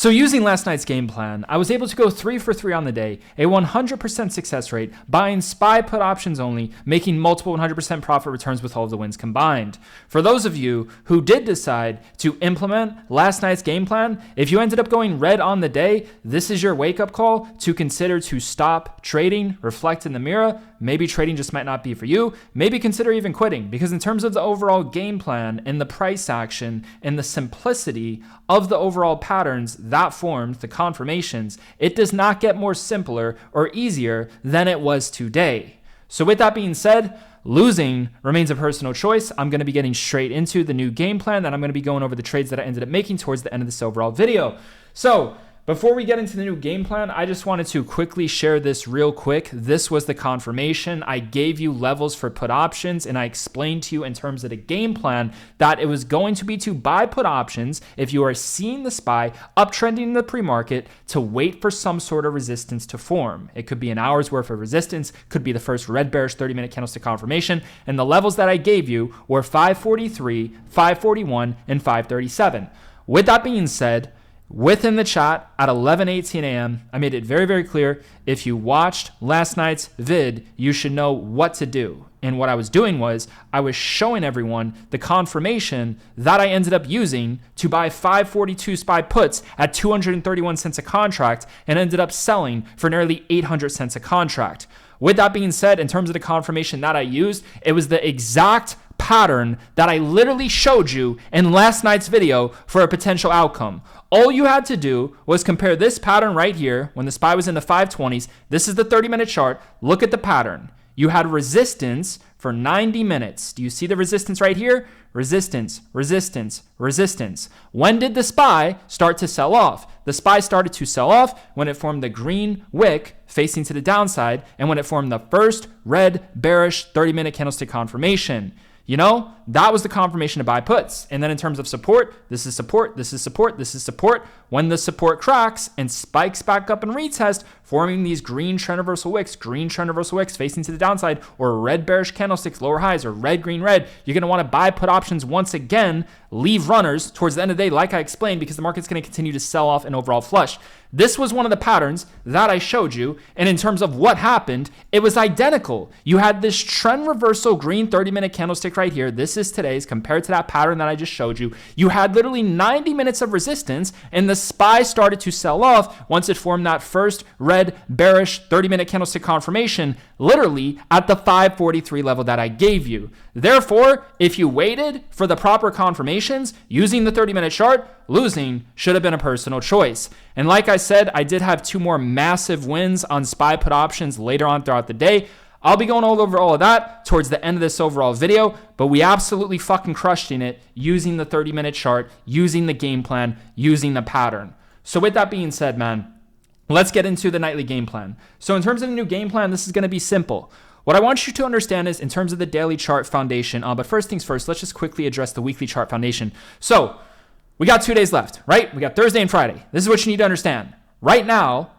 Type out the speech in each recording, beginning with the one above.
So using last night's game plan, I was able to go 3 for 3 on the day, a 100% success rate, buying SPY put options only, making multiple 100% profit returns with all of the wins combined. For those of you who did decide to implement last night's game plan, if you ended up going red on the day, this is your wake-up call to consider to stop trading, reflect in the mirror. Maybe trading just might not be for you. Maybe consider even quitting, because in terms of the overall game plan and the price action and the simplicity of the overall patterns that formed the confirmations, it does not get more simpler or easier than it was today. So with that being said, losing remains a personal choice. I'm going to be getting straight into the new game plan, and I'm going to be going over the trades that I ended up making towards the end of this overall video. So before we get into the new game plan, I just wanted to quickly share this real quick. This was the confirmation. I gave you levels for put options, and I explained to you in terms of the game plan that it was going to be to buy put options if you are seeing the SPY uptrending in the pre-market to wait for some sort of resistance to form. It could be an hour's worth of resistance, could be the first red bearish 30-minute candlestick confirmation, and the levels that I gave you were 543, 541, and 537. With that being said, within the chat at 11:18 a.m., I made it very, very clear. If you watched last night's vid, you should know what to do. And what I was doing was I was showing everyone the confirmation that I ended up using to buy 542 SPY puts at 231 cents a contract and ended up selling for nearly 800 cents a contract. With that being said, in terms of the confirmation that I used, it was the exact pattern that I literally showed you in last night's video for a potential outcome. All you had to do was compare this pattern right here when the SPY was in the 520s. This is the 30-minute chart. Look at the pattern. You had resistance for 90 minutes. Do you see the resistance right here? Resistance, resistance, resistance. When did the SPY start to sell off? The SPY started to sell off when it formed the green wick facing to the downside and when it formed the first red bearish 30-minute candlestick confirmation. You know, that was the confirmation to buy puts. And then in terms of support, this is support, this is support, this is support. When the support cracks and spikes back up and retest, forming these green trend reversal wicks facing to the downside, or red bearish candlesticks, lower highs, or red, green, red, you're going to want to buy put options once again, leave runners towards the end of the day, like I explained, because the market's going to continue to sell off an overall flush. This was one of the patterns that I showed you. And in terms of what happened, it was identical. You had this trend reversal green 30-minute candlestick right here. This is today's compared to that pattern that I just showed you. You had literally 90 minutes of resistance, and the SPY started to sell off once it formed that first red bearish 30-minute candlestick confirmation, literally at the 543 level that I gave you. Therefore, if you waited for the proper confirmations using the 30-minute chart, losing should have been a personal choice. And like I said, I did have 2 more massive wins on SPY put options later on throughout the day. I'll be going all over all of that towards the end of this overall video, but we absolutely fucking crushed in it using the 30-minute chart, using the game plan, using the pattern. So with that being said, man, let's get into the nightly game plan. So in terms of the new game plan, this is going to be simple. What I want you to understand is in terms of the daily chart foundation, but first things first, let's just quickly address the weekly chart foundation. So we got 2 days left, right? We got Thursday and Friday. This is what you need to understand. Right now,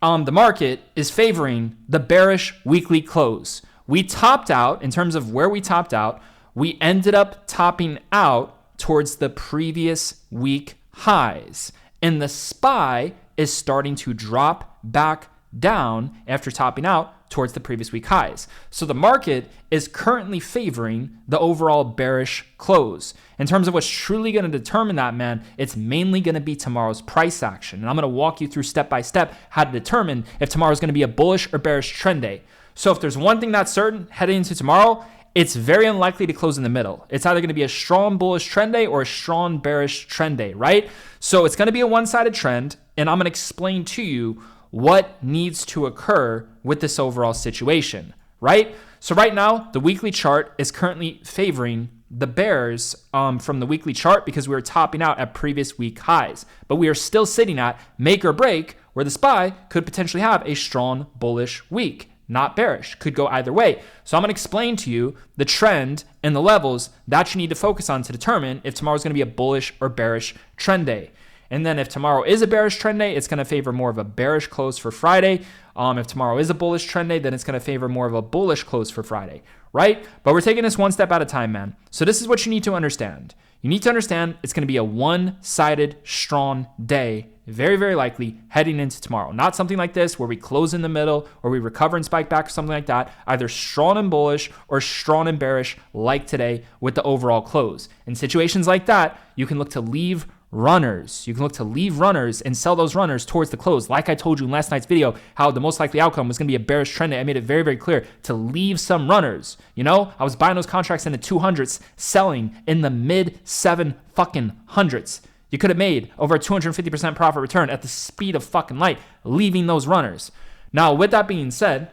the market is favoring the bearish weekly close. We topped out, in terms of where we topped out, we ended up topping out towards the previous week highs. And the SPY is starting to drop back down after topping out towards the previous week highs. So the market is currently favoring the overall bearish close. In terms of what's truly going to determine that, man, it's mainly going to be tomorrow's price action. And I'm going to walk you through step by step how to determine if tomorrow's going to be a bullish or bearish trend day. So if there's one thing that's certain heading into tomorrow, it's very unlikely to close in the middle. It's either going to be a strong bullish trend day or a strong bearish trend day, right? So it's going to be a one-sided trend, and I'm going to explain to you what needs to occur with this overall situation, right? So right now, the weekly chart is currently favoring the bears from the weekly chart because we were topping out at previous week highs. But we are still sitting at make or break where the SPY could potentially have a strong bullish week, not bearish. Could go either way. So I'm going to explain to you the trend and the levels that you need to focus on to determine if tomorrow's going to be a bullish or bearish trend day. And then if tomorrow is a bearish trend day, it's going to favor more of a bearish close for Friday. If tomorrow is a bullish trend day, then it's going to favor more of a bullish close for Friday, right? But we're taking this one step at a time, man. So this is what you need to understand. You need to understand it's going to be a one-sided strong day, very, very likely heading into tomorrow. Not something like this where we close in the middle or we recover and spike back or something like that. Either strong and bullish or strong and bearish like today with the overall close. In situations like that, you can look to leave runners. You can look to leave runners and sell those runners towards the close. Like I told you in last night's video, how the most likely outcome was going to be a bearish trend. I made it very, very clear to leave some runners. You know, I was buying those contracts in the 200s, selling in the mid 700s. You could have made over a 250% profit return at the speed of fucking light, leaving those runners. Now, with that being said,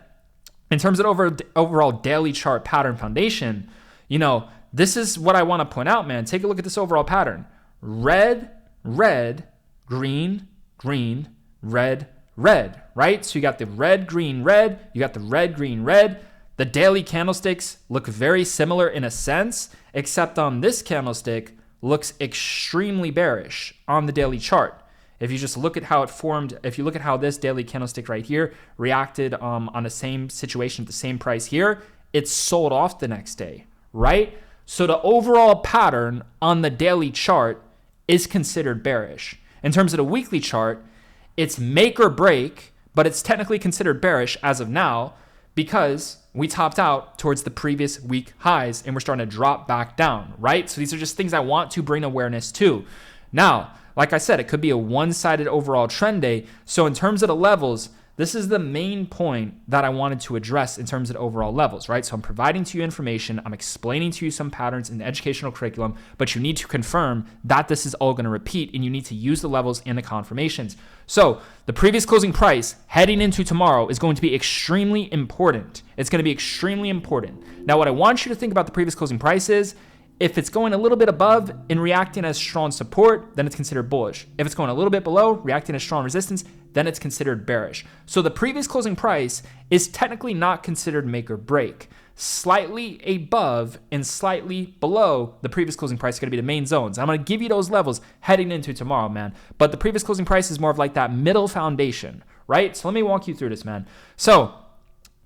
in terms of overall daily chart pattern foundation, you know, this is what I want to point out, man. Take a look at this overall pattern. Red, red, green, green, red, red, right? So you got the red, green, red. You got the red, green, red. The daily candlesticks look very similar in a sense, except on this candlestick looks extremely bearish on the daily chart. If you just look at how it formed, if you look at how this daily candlestick right here reacted on the same situation at the same price here, it sold off the next day, right? So the overall pattern on the daily chart is considered bearish. In terms of the weekly chart, it's make or break, but it's technically considered bearish as of now because we topped out towards the previous week highs and we're starting to drop back down, right? So these are just things I want to bring awareness to. Now, like I said, it could be a one-sided overall trend day. So in terms of the levels, this is the main point that I wanted to address in terms of the overall levels, right? So I'm providing to you information, I'm explaining to you some patterns in the educational curriculum, but you need to confirm that this is all going to repeat and you need to use the levels and the confirmations. So the previous closing price heading into tomorrow is going to be extremely important. It's going to be extremely important. Now, what I want you to think about the previous closing price is, if it's going a little bit above and reacting as strong support, then it's considered bullish. If it's going a little bit below, reacting as strong resistance, then it's considered bearish. So the previous closing price is technically not considered make or break. Slightly above and slightly below the previous closing price is going to be the main zones. I'm going to give you those levels heading into tomorrow, man. But the previous closing price is more of like that middle foundation, right? So let me walk you through this, man. So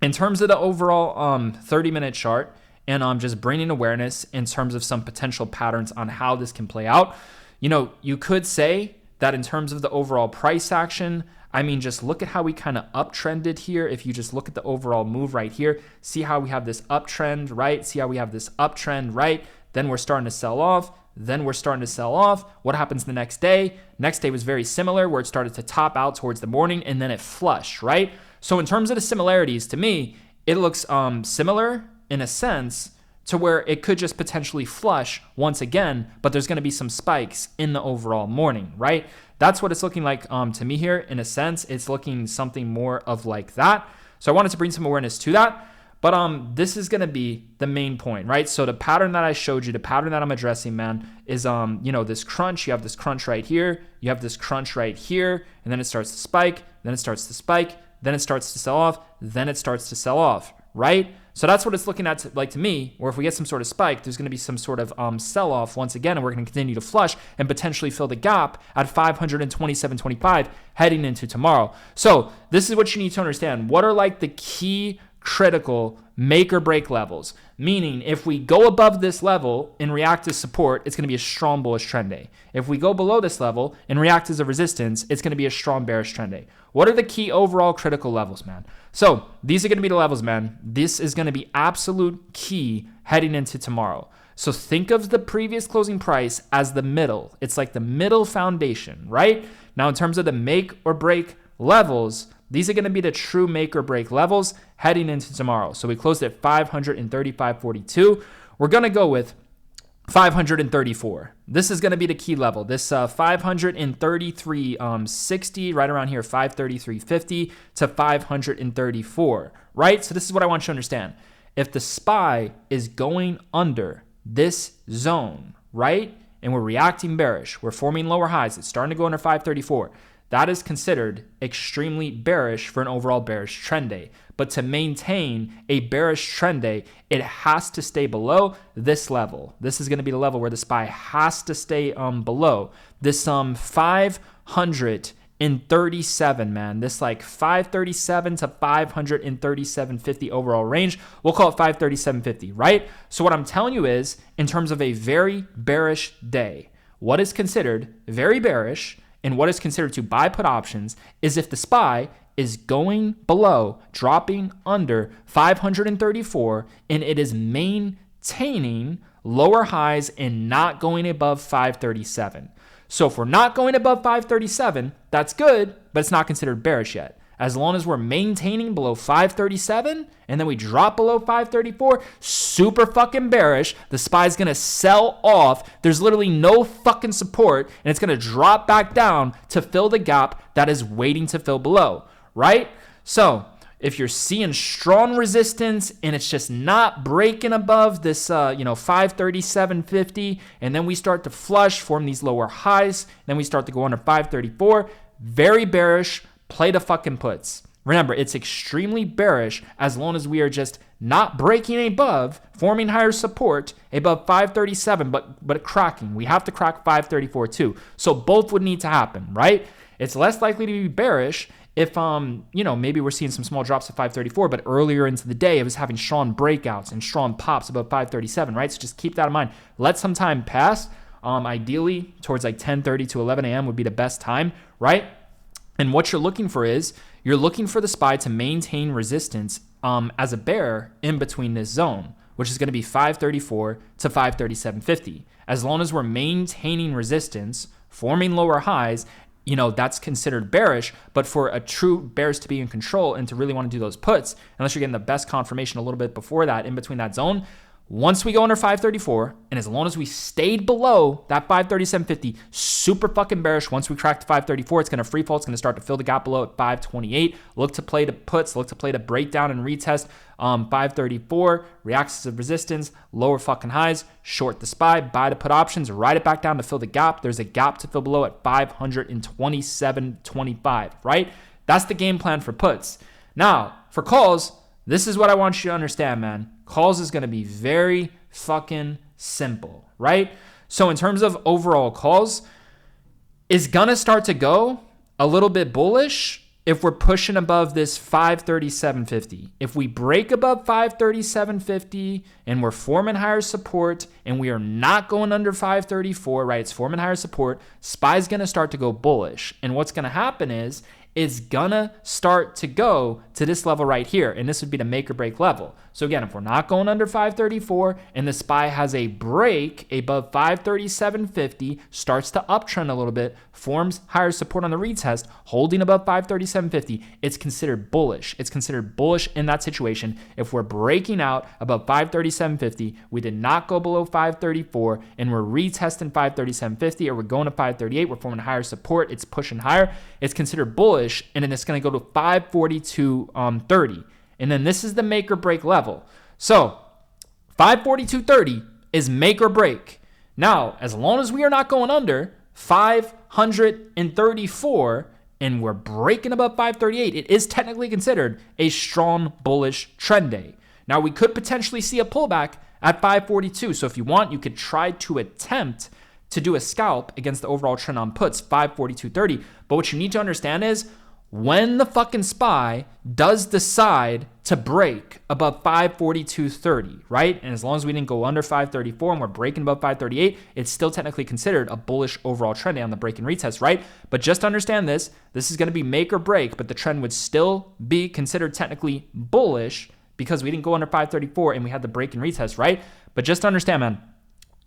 in terms of the overall 30-minute chart, and I'm just bringing awareness in terms of some potential patterns on how this can play out. You know, you could say that in terms of the overall price action, I mean, just look at how we kind of uptrended here. If you just look at the overall move right here, see how we have this uptrend, right? See how we have this uptrend, right? Then we're starting to sell off. Then we're starting to sell off. What happens the next day? Next day was very similar where it started to top out towards the morning and then it flushed, right? So in terms of the similarities, to me, it looks similar in a sense to where it could just potentially flush once again, but there's going to be some spikes in the overall morning, right? That's what it's looking like to me here. In a sense, it's looking something more of like that. So I wanted to bring some awareness to that. But this is going to be the main point, right? So the pattern that I showed you, the pattern that I'm addressing, man, is, you know, this crunch. You have this crunch right here. You have this crunch right here. And then it starts to spike. Then it starts to spike. Then it starts to sell off. Then it starts to sell off, right? So that's what it's looking at like to me, where if we get some sort of spike, there's going to be some sort of sell-off once again, and we're going to continue to flush and potentially fill the gap at 527.25 heading into tomorrow. So this is what you need to understand. What are like the key critical make or break levels? Meaning if we go above this level and react as support, it's going to be a strong bullish trend day. If we go below this level and react as a resistance, it's going to be a strong bearish trend day. What are the key overall critical levels, man? So these are going to be the levels, man. This is going to be absolute key heading into tomorrow. So think of the previous closing price as the middle. It's like the middle foundation, right? Now in terms of the make or break levels, these are going to be the true make or break levels heading into tomorrow. So we closed at 535.42. We're going to go with 534. This is going to be the key level. This 533.60, right around here, 533.50 to 534, right? So this is what I want you to understand. If the SPY is going under this zone, right, and we're reacting bearish, we're forming lower highs, it's starting to go under 534, that is considered extremely bearish for an overall bearish trend day. But to maintain a bearish trend day, it has to stay below this level. This is going to be the level where the SPY has to stay below this 534.50 537, man. This like 537 to 537.50 overall range. We'll call it 537.50, right? So what I'm telling you is, in terms of a very bearish day, what is considered very bearish and what is considered to buy put options is if the SPY is going below, dropping under 534, and it is maintaining lower highs and not going above 537. So if we're not going above 537, that's good, but it's not considered bearish yet. As long as we're maintaining below 537 and then we drop below 534, super fucking bearish. The SPY is going to sell off. There's literally no fucking support, and it's going to drop back down to fill the gap that is waiting to fill below, right? So if you're seeing strong resistance and it's just not breaking above this, 537.50, and then we start to flush, form these lower highs, then we start to go under 534, very bearish, play the fucking puts. Remember, it's extremely bearish as long as we are just not breaking above, forming higher support above 537, but cracking. We have to crack 534 too. So both would need to happen, right? It's less likely to be bearish if, maybe we're seeing some small drops at 534, but earlier into the day, it was having strong breakouts and strong pops above 537, right? So just keep that in mind. Let some time pass. Ideally, towards like 10:30 to 11 a.m. would be the best time, right? And what you're looking for is, you're looking for the SPY to maintain resistance as a bear in between this zone, which is going to be 534 to 537.50. As long as we're maintaining resistance, forming lower highs, that's considered bearish. But for a true bears to be in control and to really want to do those puts, unless you're getting the best confirmation a little bit before that, in between that zone, once we go under 534, and as long as we stayed below that 537.50, super fucking bearish. Once we crack to 534, it's going to free fall. It's going to start to fill the gap below at 528. Look to play the puts. Look to play the breakdown and retest. 534, reacts as resistance, lower fucking highs, short the SPY, buy to put options, ride it back down to fill the gap. There's a gap to fill below at 527.25, right? That's the game plan for puts. Now, for calls, this is what I want you to understand, man. Calls is going to be very fucking simple, right? So in terms of overall calls, is going to start to go a little bit bullish if we're pushing above this 537.50. If we break above 537.50 and we're forming higher support and we are not going under 534, right? It's forming higher support. SPY's going to start to go bullish. And what's going to happen is it's gonna start to go to this level right here, and this would be the make or break level. So again, if we're not going under 534 and the SPY has a break above 537.50, starts to uptrend a little bit, forms higher support on the retest, holding above 537.50, it's considered bullish. It's considered bullish in that situation. If we're breaking out above 537.50, we did not go below 534, and we're retesting 537.50, or we're going to 538, we're forming higher support, it's pushing higher, it's considered bullish. And then it's going to go to 542.30. And then this is the make or break level. So 542.30 is make or break. Now, as long as we are not going under 534 and we're breaking above 538, it is technically considered a strong bullish trend day. Now, we could potentially see a pullback at 542. So if you want, you could try to attempt to do a scalp against the overall trend on puts, 542.30. But what you need to understand is, when the fucking SPY does decide to break above 542.30, right? And as long as we didn't go under 534 and we're breaking above 538, it's still technically considered a bullish overall trend day on the break and retest, right? But just understand this is going to be make or break, but the trend would still be considered technically bullish because we didn't go under 534 and we had the break and retest, right? But just understand, man,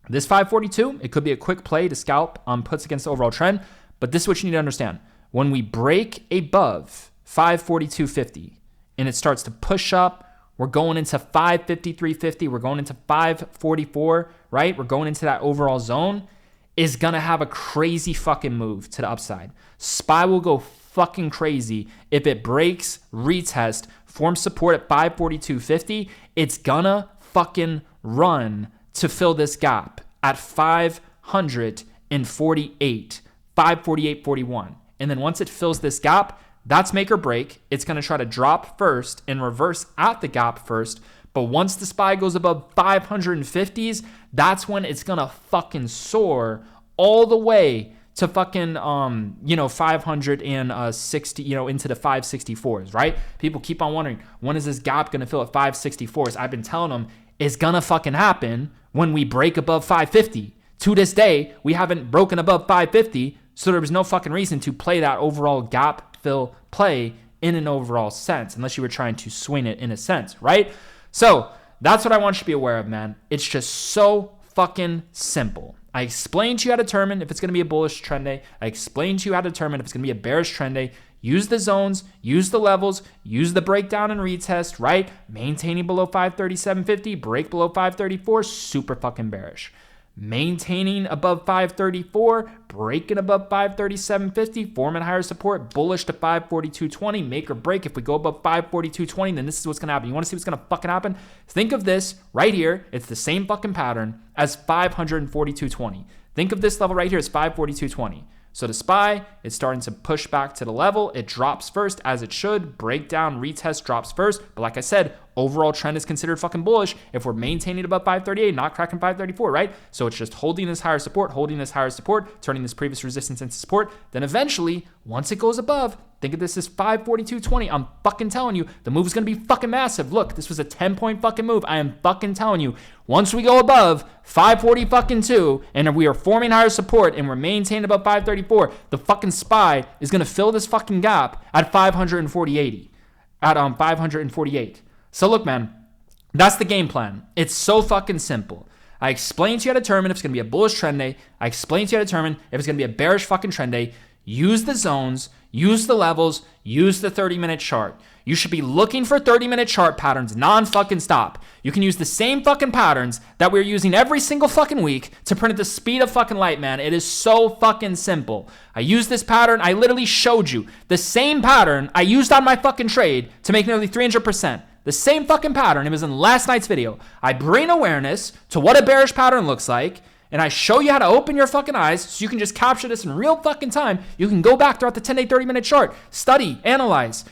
this 542, it could be a quick play to scalp on puts against the overall trend, but this is what you need to understand. When we break above 542.50 and it starts to push up, we're going into 553.50, we're going into 544, right? We're going into that overall zone, is going to have a crazy fucking move to the upside. SPY will go fucking crazy if it breaks, retest, forms support at 542.50, it's going to fucking run to fill this gap at 548, 548.41. And then once it fills this gap, that's make or break. It's going to try to drop first and reverse at the gap first. But once the SPY goes above 550s, that's when it's going to fucking soar all the way to fucking 560, into the 564s, right? People keep on wondering, when is this gap gonna fill at 564s? I've been telling them it's gonna fucking happen when we break above 550. To this day, we haven't broken above 550, so there was no fucking reason to play that overall gap fill play in an overall sense, unless you were trying to swing it in a sense, right? So that's what I want you to be aware of, man. It's just so fucking simple. I explained to you how to determine if it's going to be a bullish trend day. I explained to you how to determine if it's going to be a bearish trend day. Use the zones, use the levels, use the breakdown and retest, right? Maintaining below 537.50, break below 534, super fucking bearish. Maintaining above 534, breaking above 537.50, forming higher support, bullish to 542.20, make or break. If we go above 542.20, then this is what's going to happen. You want to see what's going to fucking happen? Think of this right here. It's the same fucking pattern as 542.20. Think of this level right here as 542.20. So the SPY is starting to push back to the level. It drops first, as it should. Breakdown, retest drops first. But like I said, overall trend is considered fucking bullish if we're maintaining above 538, not cracking 534, right? So it's just holding this higher support, turning this previous resistance into support. Then eventually, once it goes above, think of this as 542.20. I'm fucking telling you, the move is going to be fucking massive. Look, this was a 10-point fucking move. I am fucking telling you, once we go above 540.2 and we are forming higher support and we're maintaining above 534, the fucking SPY is going to fill this fucking gap at 548. So look, man, that's the game plan. It's so fucking simple. I explained to you how to determine if it's going to be a bullish trend day. I explained to you how to determine if it's going to be a bearish fucking trend day. Use the zones, use the levels, use the 30-minute chart. You should be looking for 30-minute chart patterns non-fucking stop. You can use the same fucking patterns that we're using every single fucking week to print at the speed of fucking light, man. It is so fucking simple. I used this pattern. I literally showed you the same pattern I used on my fucking trade to make nearly 300%. The same fucking pattern. It was in last night's video. I bring awareness to what a bearish pattern looks like, and I show you how to open your fucking eyes so you can just capture this in real fucking time. You can go back throughout the 10-day, 30-minute chart, study, analyze.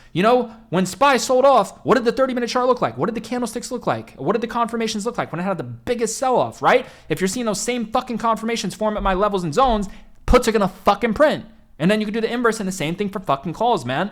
When SPY sold off, what did the 30-minute chart look like? What did the candlesticks look like? What did the confirmations look like when it had the biggest sell-off, right? If you're seeing those same fucking confirmations form at my levels and zones, puts are gonna fucking print. And then you can do the inverse and the same thing for fucking calls, man.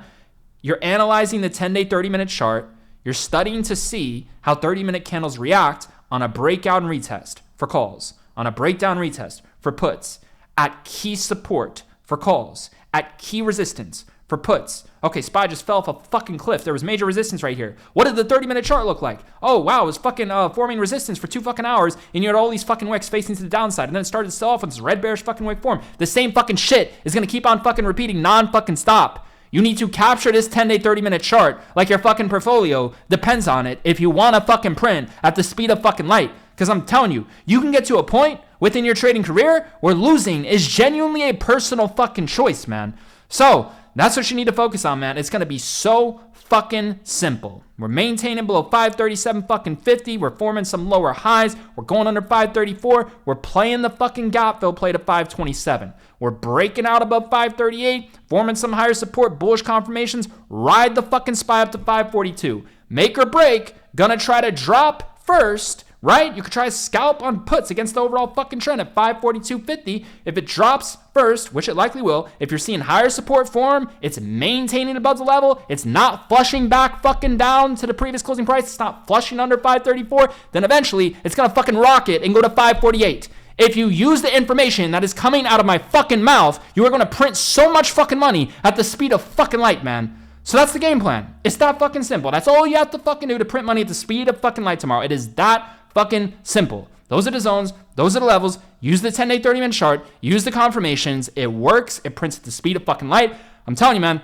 You're analyzing the 10-day, 30-minute chart. You're studying to see how 30-minute candles react on a breakout and retest for calls, on a breakdown retest for puts, at key support for calls, at key resistance for puts. Okay, SPY just fell off a fucking cliff. There was major resistance right here. What did the 30-minute chart look like? Oh, wow, it was fucking forming resistance for 2 fucking hours, and you had all these fucking wicks facing to the downside, and then it started to sell off with this red bearish fucking wick form. The same fucking shit is going to keep on fucking repeating non-fucking stop. You need to capture this 10-day, 30-minute chart like your fucking portfolio depends on it if you want to fucking print at the speed of fucking light. Because I'm telling you, you can get to a point within your trading career where losing is genuinely a personal fucking choice, man. So that's what you need to focus on, man. It's going to be so fucking simple. We're maintaining below 537 fucking 50. We're forming some lower highs. We're going under 534. We're playing the fucking gap fill play to 527. We're breaking out above 538, forming some higher support, bullish confirmations. Ride the fucking SPY up to 542. Make or break. Gonna try to drop first, right? You could try to scalp on puts against the overall fucking trend at 542.50. If it drops first, which it likely will, if you're seeing higher support form, it's maintaining above the level, it's not flushing back fucking down to the previous closing price, it's not flushing under 534, then eventually it's gonna fucking rocket and go to 548. If you use the information that is coming out of my fucking mouth, you are gonna print so much fucking money at the speed of fucking light, man. So that's the game plan. It's that fucking simple. That's all you have to fucking do to print money at the speed of fucking light tomorrow. It is that fucking simple. Those are the zones. Those are the levels. Use the 10-day, 30-minute chart. Use the confirmations. It works. It prints at the speed of fucking light. I'm telling you, man,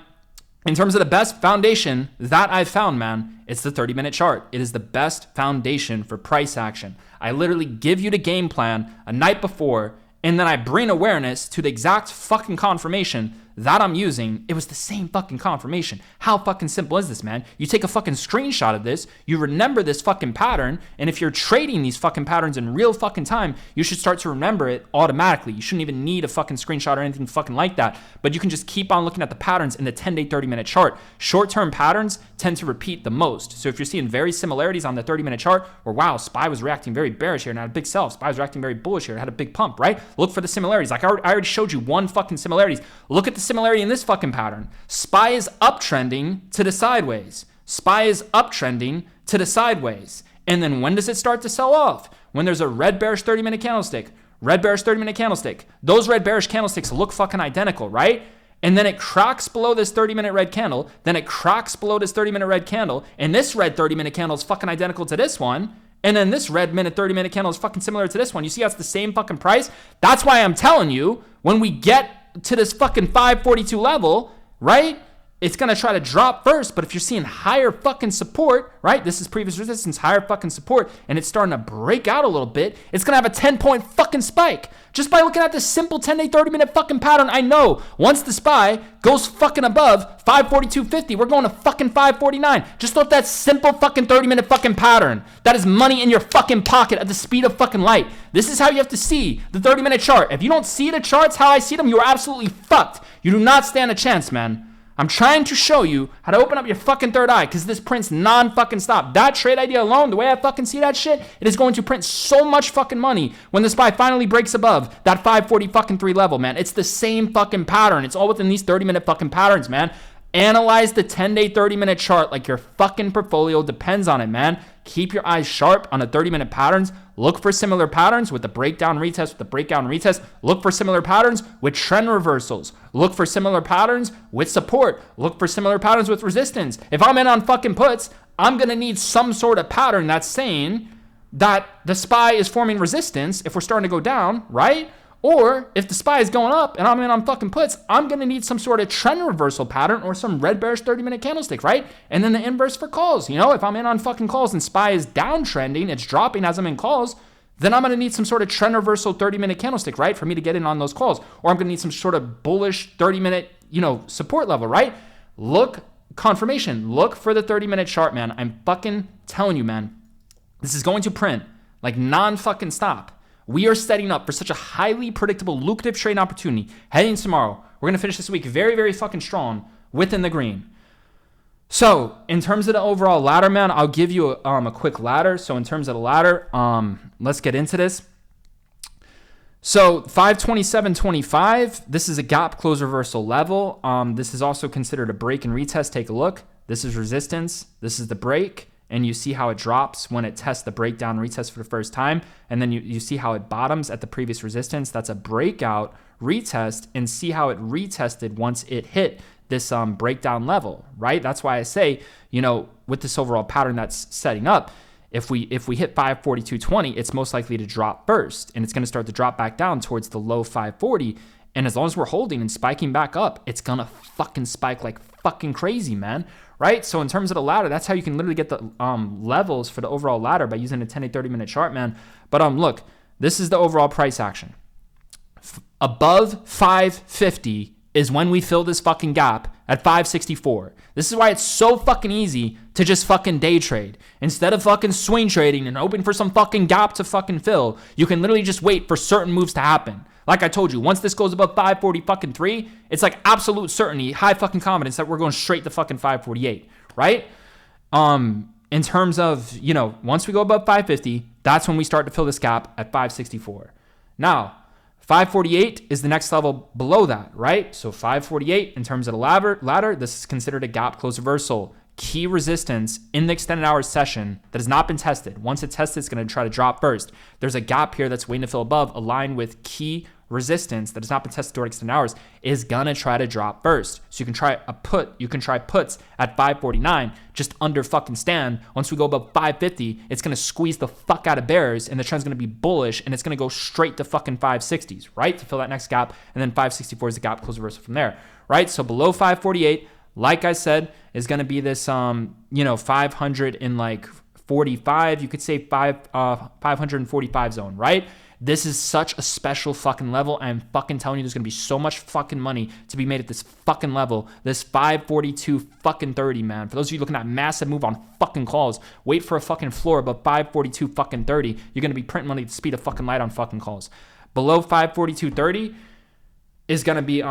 in terms of the best foundation that I've found, man, it's the 30-minute chart. It is the best foundation for price action. I literally give you the game plan a night before, and then I bring awareness to the exact fucking confirmation that I'm using, it was the same fucking confirmation. How fucking simple is this, man? You take a fucking screenshot of this, you remember this fucking pattern, and if you're trading these fucking patterns in real fucking time, you should start to remember it automatically. You shouldn't even need a fucking screenshot or anything fucking like that, but you can just keep on looking at the patterns in the 10-day, 30-minute chart. Short-term patterns tend to repeat the most. So if you're seeing very similarities on the 30-minute chart, or wow, SPY was reacting very bearish here and had a big sell, SPY was reacting very bullish here and had a big pump, right? Look for the similarities. Like I already showed you one fucking similarities. Look at the similarity in this fucking pattern. SPY is uptrending to the sideways. SPY is uptrending to the sideways. And then when does it start to sell off? When there's a red bearish 30-minute candlestick. Red bearish 30-minute candlestick. Those red bearish candlesticks look fucking identical, right? And then it cracks below this 30-minute red candle. Then it cracks below this 30-minute red candle. And this red 30-minute candle is fucking identical to this one. And then this red 30-minute candle is fucking similar to this one. You see how it's the same fucking price? That's why I'm telling you, when we get to this fucking 542 level, right? It's going to try to drop first, but if you're seeing higher fucking support, right? This is previous resistance, higher fucking support, and it's starting to break out a little bit, it's going to have a 10-point fucking spike. Just by looking at this simple 10-day, 30-minute fucking pattern, I know once the SPY goes fucking above 542.50, we're going to fucking 549. Just look at that simple fucking 30-minute fucking pattern. That is money in your fucking pocket at the speed of fucking light. This is how you have to see the 30-minute chart. If you don't see the charts how I see them, you are absolutely fucked. You do not stand a chance, man. I'm trying to show you how to open up your fucking third eye because this prints non-fucking stop. That trade idea alone, the way I fucking see that shit, it is going to print so much fucking money when the SPY finally breaks above that 540 fucking 3 level, man. It's the same fucking pattern. It's all within these 30-minute fucking patterns, man. Analyze the 10-day, 30-minute chart like your fucking portfolio depends on it, man. Keep your eyes sharp on the 30-minute patterns. Look for similar patterns with the breakdown retest, Look for similar patterns with trend reversals. Look for similar patterns with support. Look for similar patterns with resistance. If I'm in on fucking puts, I'm going to need some sort of pattern that's saying that the SPY is forming resistance if we're starting to go down, right? Or if the SPY is going up and I'm in on fucking puts, I'm going to need some sort of trend reversal pattern or some red bearish 30-minute candlestick, right? And then the inverse for calls. You know, if I'm in on fucking calls and SPY is downtrending, it's dropping as I'm in calls, then I'm going to need some sort of trend reversal 30-minute candlestick, right? For me to get in on those calls. Or I'm going to need some sort of bullish 30-minute, support level, right? Confirmation. Look for the 30-minute chart, man. I'm fucking telling you, man. This is going to print like non-fucking stop. We are setting up for such a highly predictable, lucrative trading opportunity heading tomorrow. We're going to finish this week very, very fucking strong within the green. So in terms of the overall ladder, man, I'll give you a quick ladder. So in terms of the ladder, let's get into this. So 527.25, this is a gap close reversal level. This is also considered a break and retest. Take a look. This is resistance. This is the break. And you see how it drops when it tests the breakdown retest for the first time. And then you see how it bottoms at the previous resistance. That's a breakout retest, and see how it retested once it hit this breakdown level, right? That's why I say, with this overall pattern that's setting up, if we hit 542.20, it's most likely to drop first, and it's going to start to drop back down towards the low 540. And as long as we're holding and spiking back up, it's going to fucking spike like fucking crazy, man. Right? So in terms of the ladder, that's how you can literally get the levels for the overall ladder by using a 10-day, 30-minute chart, man. But look, this is the overall price action. Above 550 is when we fill this fucking gap at 564. This is why it's so fucking easy to just fucking day trade. Instead of fucking swing trading and hoping for some fucking gap to fucking fill, you can literally just wait for certain moves to happen. Like I told you, once this goes above 540 fucking 3, it's like absolute certainty, high fucking confidence that we're going straight to fucking 548, right? In terms of, once we go above 550, that's when we start to fill this gap at 564. Now, 548 is the next level below that, right? So 548 in terms of the ladder, this is considered a gap close reversal. Key resistance in the extended hours session that has not been tested. Once it's tested, it's going to try to drop first. There's a gap here that's waiting to fill above, aligned with key resistance that has not been tested during extended hours, is gonna try to drop first. So you can try puts at 549, just under fucking stand. Once we go above 550, it's gonna squeeze the fuck out of bears, and the trend's gonna be bullish, and it's gonna go straight to fucking 560s, right? To fill that next gap, and then 564 is the gap close reversal from there, right? So below 548, like I said, is gonna be this 500 and like 45, you could say 545 zone, right? This is such a special fucking level. I am fucking telling you, there's going to be so much fucking money to be made at this fucking level. This 542 fucking 30, man. For those of you looking at massive move on fucking calls, wait for a fucking floor above 542 fucking 30. You're going to be printing money at the speed of fucking light on fucking calls. Below 542.30 is going to be,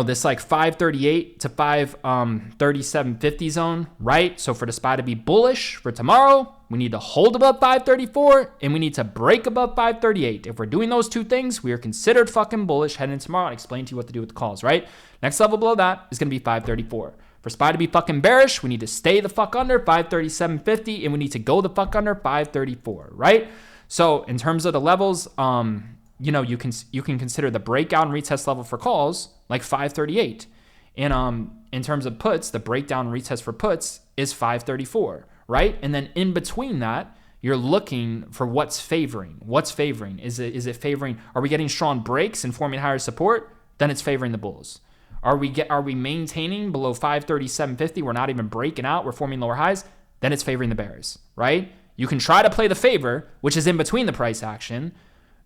this like 538 to 537.50 zone, right? So for the SPY to be bullish for tomorrow, we need to hold above 534 and we need to break above 538. If we're doing those two things, we are considered fucking bullish heading tomorrow. I'll explain to you what to do with the calls, right? Next level below that is going to be 534. For SPY to be fucking bearish, we need to stay the fuck under 537.50 and we need to go the fuck under 534, right? So in terms of the levels, you can consider the breakdown retest level for calls like 538. And in terms of puts, the breakdown retest for puts is 534, right? And then in between that, you're looking for what's favoring. What's favoring? Is it favoring? Are we getting strong breaks and forming higher support? Then it's favoring the bulls. Are we maintaining below 537.50? We're not even breaking out. We're forming lower highs. Then it's favoring the bears, right? You can try to play the favor, which is in between the price action,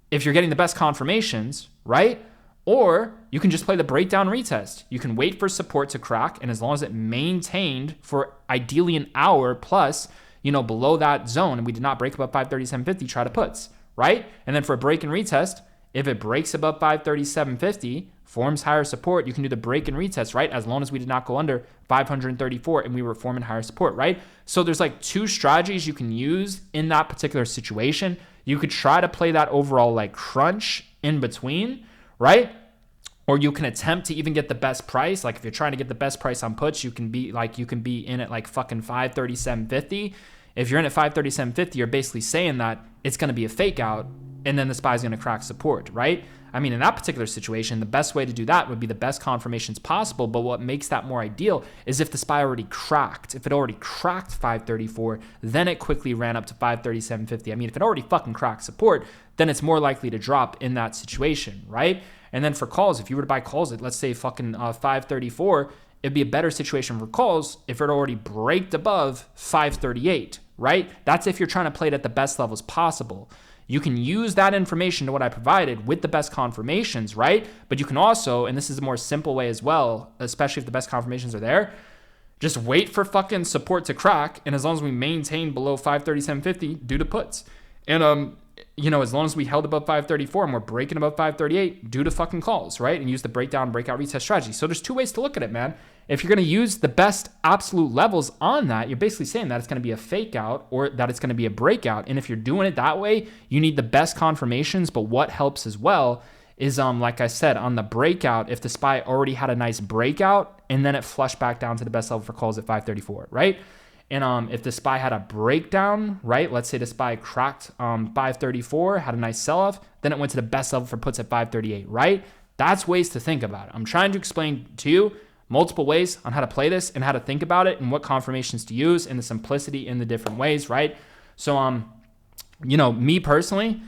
if you're getting the best confirmations, right? Or you can just play the breakdown retest. You can wait for support to crack, and as long as it maintained for ideally an hour plus, below that zone, and we did not break above 537.50, try to puts, right? And then for a break and retest, if it breaks above 537.50, forms higher support, you can do the break and retest, right? As long as we did not go under 534 and we were forming higher support, right? So there's like two strategies you can use in that particular situation. You could try to play that overall like crunch in between, right? Or you can attempt to even get the best price. Like if you're trying to get the best price on puts, you can be in at like fucking 537.50. If you're in at 537.50, you're basically saying that it's going to be a fake out and then the SPY is going to crack support, right? I mean, in that particular situation, the best way to do that would be the best confirmations possible. But what makes that more ideal is if the SPY already cracked. If it already cracked 534, then it quickly ran up to 537.50. I mean, if it already fucking cracked support, then it's more likely to drop in that situation, right? And then for calls, if you were to buy calls at, let's say, fucking 534, it'd be a better situation for calls if it already braked above 538, right? That's if you're trying to play it at the best levels possible. You can use that information to what I provided with the best confirmations, right? But you can also, and this is a more simple way as well, especially if the best confirmations are there, just wait for fucking support to crack. And as long as we maintain below 537.50, do the puts. And, as long as we held above 534 and we're breaking above 538, do the fucking calls, right? And use the breakdown, breakout, retest strategy. So there's two ways to look at it, man. If you're going to use the best absolute levels on that, you're basically saying that it's going to be a fake out or that it's going to be a breakout. And if you're doing it that way, you need the best confirmations. But what helps as well is, like I said, on the breakout, if the SPY already had a nice breakout and then it flushed back down to the best level for calls at 534, right? And if the SPY had a breakdown, right? Let's say the SPY cracked 534, had a nice sell-off, then it went to the best level for puts at 538, right? That's ways to think about it. I'm trying to explain to you multiple ways on how to play this and how to think about it and what confirmations to use and the simplicity in the different ways, right? So, me personally,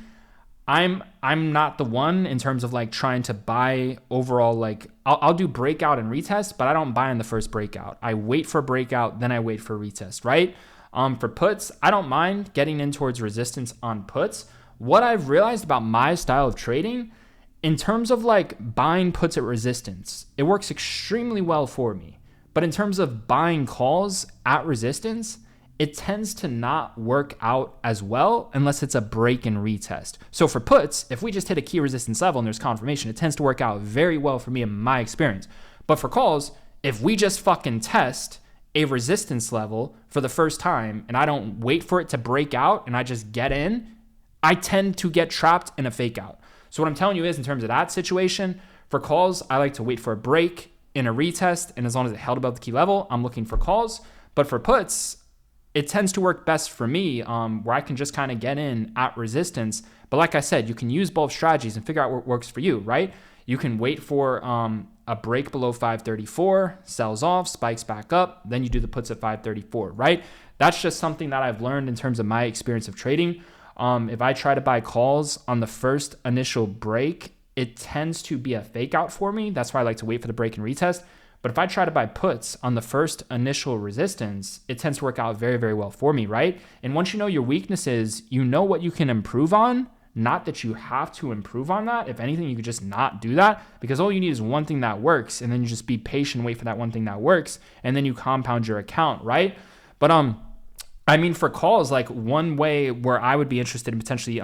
I'm not the one in terms of like trying to buy overall, like I'll do breakout and retest, but I don't buy in the first breakout. I wait for a breakout, then I wait for a retest, right? For puts, I don't mind getting in towards resistance on puts. What I've realized about my style of trading, in terms of like buying puts at resistance, it works extremely well for me. But in terms of buying calls at resistance, it tends to not work out as well unless it's a break and retest. So for puts, if we just hit a key resistance level and there's confirmation, it tends to work out very well for me in my experience. But for calls, if we just fucking test a resistance level for the first time and I don't wait for it to break out and I just get in, I tend to get trapped in a fake out. So what I'm telling you is, in terms of that situation, for calls, I like to wait for a break in a retest, and as long as it held above the key level, I'm looking for calls. But for puts, it tends to work best for me, where I can just kind of get in at resistance. But like I said, you can use both strategies and figure out what works for you, right? You can wait for a break below 534, sells off, spikes back up, then you do the puts at 534, right? That's just something that I've learned in terms of my experience of trading. If I try to buy calls on the first initial break, it tends to be a fake out for me. That's why I like to wait for the break and retest. But if I try to buy puts on the first initial resistance, it tends to work out very, very well for me, right? And once you know your weaknesses, you know what you can improve on. Not that you have to improve on that. If anything, you could just not do that, because all you need is one thing that works, and then you just be patient, wait for that one thing that works, and then you compound your account, right? But I mean, for calls, like one way where I would be interested in potentially,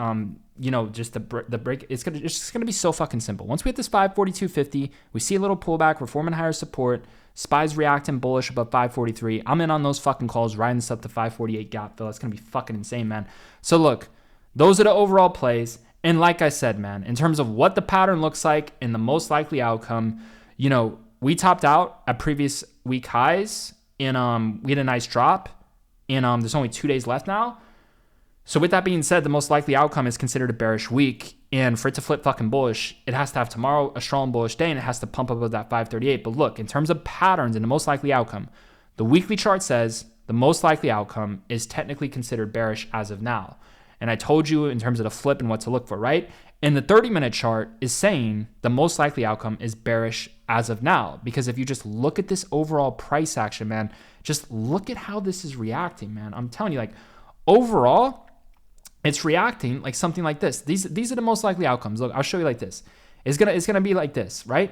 just the break, it's just gonna be so fucking simple. Once we hit this 542.50, we see a little pullback, we're forming higher support, SPY's reacting bullish above 543. I'm in on those fucking calls, riding this up to 548 gap fill. It's gonna be fucking insane, man. So look, those are the overall plays. And like I said, man, in terms of what the pattern looks like and the most likely outcome, we topped out at previous week highs, and we had a nice drop. And there's only 2 days left now. So with that being said, the most likely outcome is considered a bearish week. And for it to flip fucking bullish, it has to have tomorrow a strong bullish day, and it has to pump above that 538. But look, in terms of patterns and the most likely outcome, the weekly chart says the most likely outcome is technically considered bearish as of now. And I told you in terms of the flip and what to look for, right? And the 30-minute chart is saying the most likely outcome is bearish as of now. Because if you just look at this overall price action, man, just look at how this is reacting, man. I'm telling you, like, overall, it's reacting like something like this. These are the most likely outcomes. Look, I'll show you like this. It's gonna be like this, right?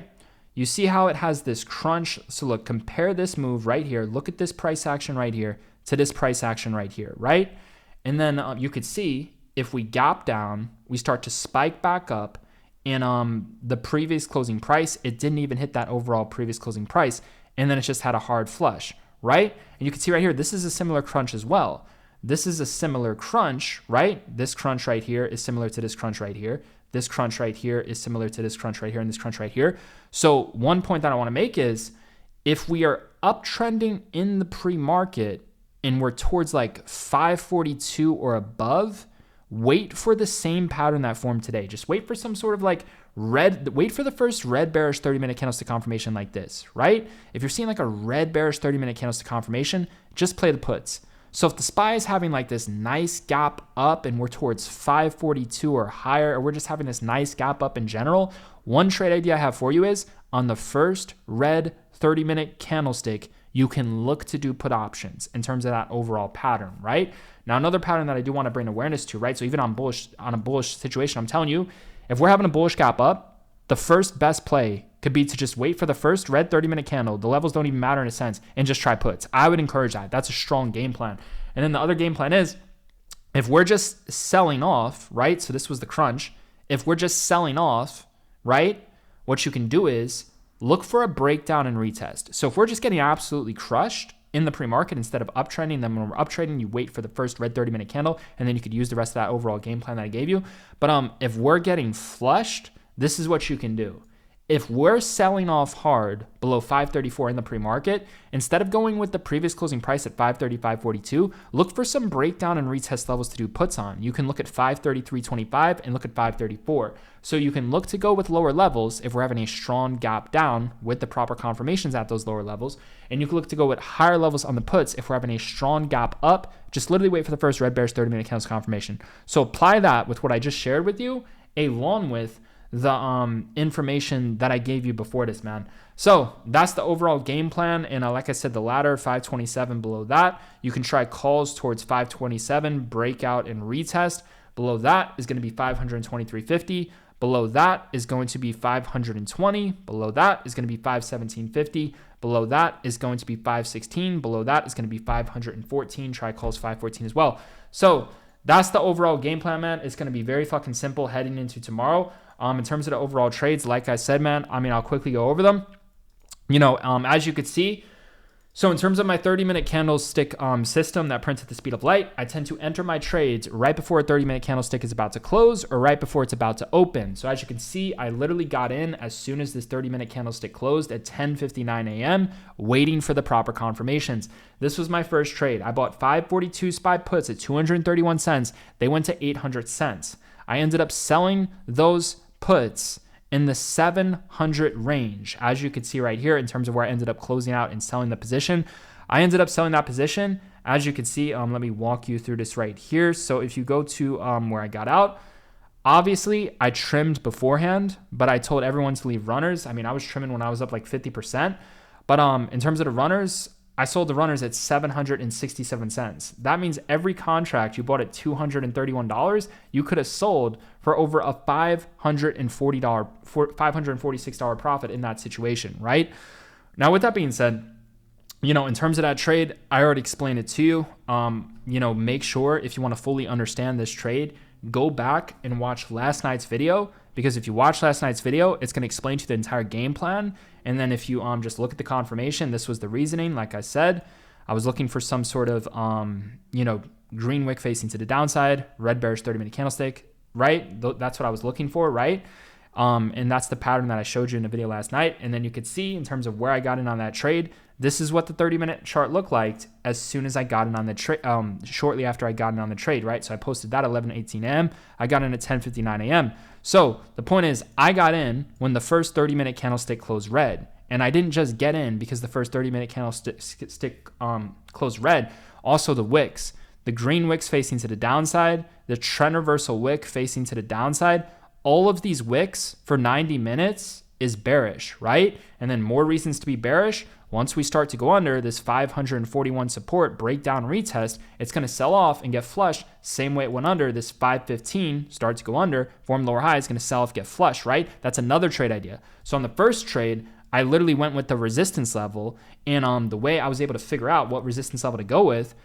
You see how it has this crunch. So look, compare this move right here. Look at this price action right here to this price action right here, right? And then you could see if we gap down, we start to spike back up. And the previous closing price, it didn't even hit that overall previous closing price. And then it just had a hard flush, right? And you can see right here, this is a similar crunch as well. This is a similar crunch, right? This crunch right here is similar to this crunch right here. This crunch right here is similar to this crunch right here and this crunch right here. So one point that I want to make is if we are uptrending in the pre-market and we're towards like 542 or above, wait for the same pattern that formed today. Just wait for some sort of like wait for the first red bearish 30-minute candlestick confirmation like this, right? If you're seeing like a red bearish 30-minute candlestick confirmation, just play the puts. So if the SPY is having like this nice gap up and we're towards 542 or higher, or we're just having this nice gap up in general, one trade idea I have for you is on the first red 30-minute candlestick, you can look to do put options in terms of that overall pattern, right? Now, another pattern that I do want to bring awareness to, right? So even on a bullish situation, I'm telling you, if we're having a bullish gap up, the first best play could be to just wait for the first red 30-minute candle. The levels don't even matter in a sense, and just try puts. I would encourage that. That's a strong game plan. And then the other game plan is if we're just selling off, right? So this was the crunch. If we're just selling off, right? What you can do is look for a breakdown and retest. So if we're just getting absolutely crushed in the pre-market instead of uptrending, then when we're uptrending, you wait for the first red 30-minute candle, and then you could use the rest of that overall game plan that I gave you. But if we're getting flushed, this is what you can do. If we're selling off hard below 534 in the pre-market, instead of going with the previous closing price at 535.42, look for some breakdown and retest levels to do puts on. You can look at 533.25 and look at 534. So you can look to go with lower levels if we're having a strong gap down with the proper confirmations at those lower levels. And you can look to go with higher levels on the puts if we're having a strong gap up. Just literally wait for the first red bearish 30-minute candle confirmation. So apply that with what I just shared with you, along with the information that I gave you before this, man. So that's the overall game plan. And like I said, the ladder 527 below that, you can try calls towards 527, breakout and retest. Below that is going to be 523.50. Below that is going to be 520. Below that is going to be 517.50. Below that is going to be 516. Below that is going to be 514. Try calls 514 as well. So that's the overall game plan, man. It's going to be very fucking simple heading into tomorrow. In terms of the overall trades, like I said, man, I'll quickly go over them. As you could see, so in terms of my 30-minute candlestick system that prints at the speed of light, I tend to enter my trades right before a 30-minute candlestick is about to close or right before it's about to open. So as you can see, I literally got in as soon as this 30-minute candlestick closed at 10:59 a.m., waiting for the proper confirmations. This was my first trade. I bought 542 SPY puts at 231 cents. They went to 800 cents. I ended up selling those puts in the 700 range, as you can see right here in terms of where I ended up closing out and selling the position. I ended up selling that position, as you can see. Let me walk you through this right here. So if you go to where I got out, obviously I trimmed beforehand, but I told everyone to leave runners. I was trimming when I was up like 50%. But in terms of the runners, I sold the runners at 767 cents. That means every contract you bought at $231, you could have sold for over a $546 profit in that situation, right? Now, with that being said, in terms of that trade, I already explained it to you. Make sure if you want to fully understand this trade, go back and watch last night's video, because if you watch last night's video, it's going to explain to you the entire game plan. And then if you just look at the confirmation, this was the reasoning. Like I said, I was looking for some sort of, green wick facing to the downside, red bearish 30-minute candlestick, right? That's what I was looking for, right? And that's the pattern that I showed you in the video last night. And then you could see in terms of where I got in on that trade, this is what the 30-minute chart looked like as soon as I got in on the trade, shortly after I got in on the trade, right? So I posted that at 11:18 a.m. I got in at 10:59 a.m. So the point is, I got in when the first 30-minute candlestick closed red. And I didn't just get in because the first 30-minute candlestick closed red. Also the wicks, the green wicks facing to the downside, the trend reversal wick facing to the downside. All of these wicks for 90 minutes is bearish, right? And then more reasons to be bearish. Once we start to go under this 541 support, breakdown, retest, it's going to sell off and get flushed. Same way it went under, this 515 starts to go under, form lower high, is going to sell off, get flushed, right? That's another trade idea. So on the first trade, I literally went with the resistance level, and the way I was able to figure out what resistance level to go with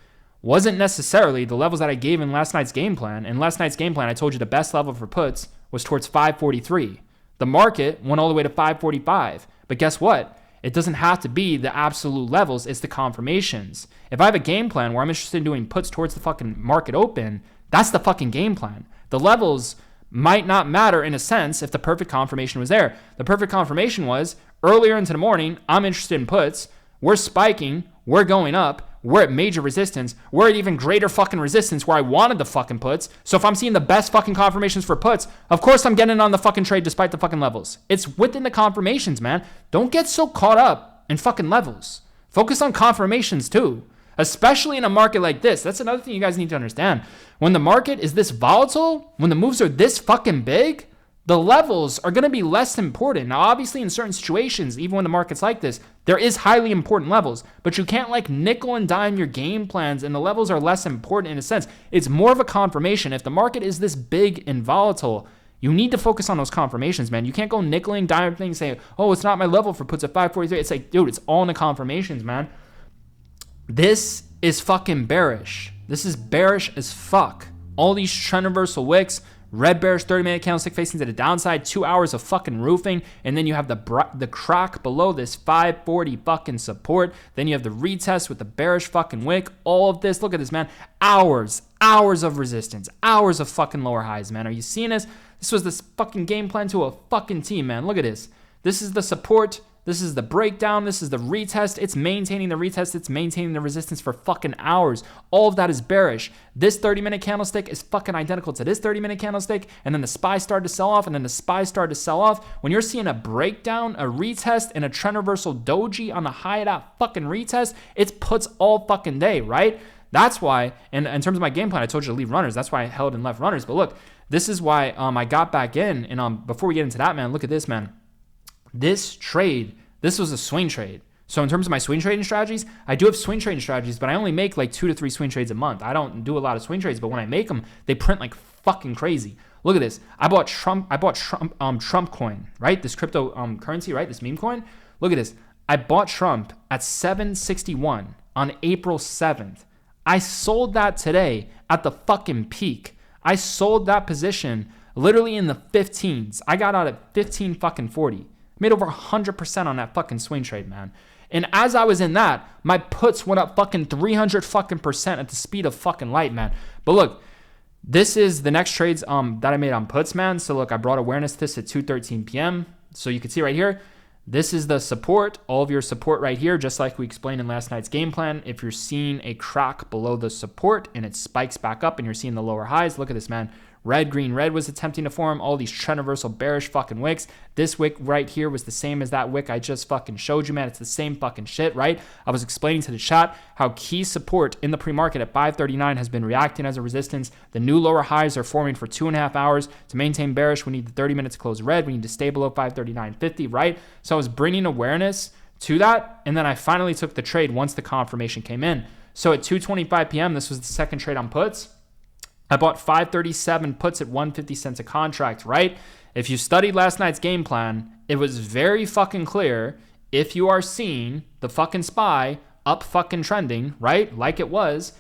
wasn't necessarily the levels that I gave in last night's game plan. In last night's game plan, I told you the best level for puts was towards 543. The market went all the way to 545. But guess what? It doesn't have to be the absolute levels. It's the confirmations. If I have a game plan where I'm interested in doing puts towards the fucking market open, that's the fucking game plan. The levels might not matter in a sense if the perfect confirmation was there. The perfect confirmation was earlier into the morning, I'm interested in puts. We're spiking. We're going up. We're at major resistance. We're at even greater fucking resistance where I wanted the fucking puts. So if I'm seeing the best fucking confirmations for puts, of course I'm getting on the fucking trade despite the fucking levels. It's within the confirmations, man. Don't get so caught up in fucking levels. Focus on confirmations too, especially in a market like this. That's another thing you guys need to understand. When the market is this volatile, when the moves are this fucking big, the levels are going to be less important. Now, obviously, in certain situations, even when the market's like this, there is highly important levels, but you can't like nickel and dime your game plans, and the levels are less important in a sense. It's more of a confirmation. If the market is this big and volatile, you need to focus on those confirmations, man. You can't go nickeling, diming things, saying, oh, it's not my level for puts at 543. It's like, dude, it's all in the confirmations, man. This is fucking bearish. This is bearish as fuck. All these trend reversal wicks, red bearish 30-minute candlestick facing to the downside, 2 hours of fucking roofing, and then you have the crack below this 540 fucking support. Then you have the retest with the bearish fucking wick. All of this, look at this, man. Hours of resistance, hours of fucking lower highs, man. Are you seeing this? This was this fucking game plan to a fucking team, man. Look at this. This is the support. This is the breakdown. This is the retest. It's maintaining the retest. It's maintaining the resistance for fucking hours. All of that is bearish. This 30-minute candlestick is fucking identical to this 30-minute candlestick. And then the SPY started to sell off. And then the SPY started to sell off. When you're seeing a breakdown, a retest, and a trend reversal doji on the high of that fucking retest, it's puts all fucking day, right? That's why, and in terms of my game plan, I told you to leave runners. That's why I held and left runners. But look, this is why I got back in. And before we get into that, man, look at this, man. This trade, this was a swing trade. So in terms of my swing trading strategies, I do have swing trading strategies, but I only make like 2 to 3 swing trades a month. I don't do a lot of swing trades, but when I make them, they print like fucking crazy. Look at this. I bought Trump coin, right? This crypto currency, right? This meme coin. Look at this. I bought Trump at 761 on April 7th. I sold that today at the fucking peak. I sold that position literally in the 15s. I got out at 15 fucking 40. Made over 100% on that fucking swing trade, man. And as I was in that, my puts went up fucking 300 fucking percent at the speed of fucking light, man. But look, this is the next trades that I made on puts, man. So look, I brought awareness to this at 2:13 p.m. So you can see right here, this is the support, all of your support right here, just like we explained in last night's game plan. If you're seeing a crack below the support and it spikes back up and you're seeing the lower highs, look at this, man. Red, green, red was attempting to form all these trend reversal bearish fucking wicks. This wick right here was the same as that wick I just fucking showed you, man. It's the same fucking shit, right? I was explaining to the chat how key support in the pre-market at 539 has been reacting as a resistance. The new lower highs are forming for 2.5 hours. To maintain bearish, we need the 30 minutes to close red. We need to stay below 539.50, right? So I was bringing awareness to that. And then I finally took the trade once the confirmation came in. So at 2:25 p.m., this was the second trade on puts. I bought 537 puts at 150 cents a contract, right? If you studied last night's game plan, it was very fucking clear. If you are seeing the fucking SPY up fucking trending, right? Like it was,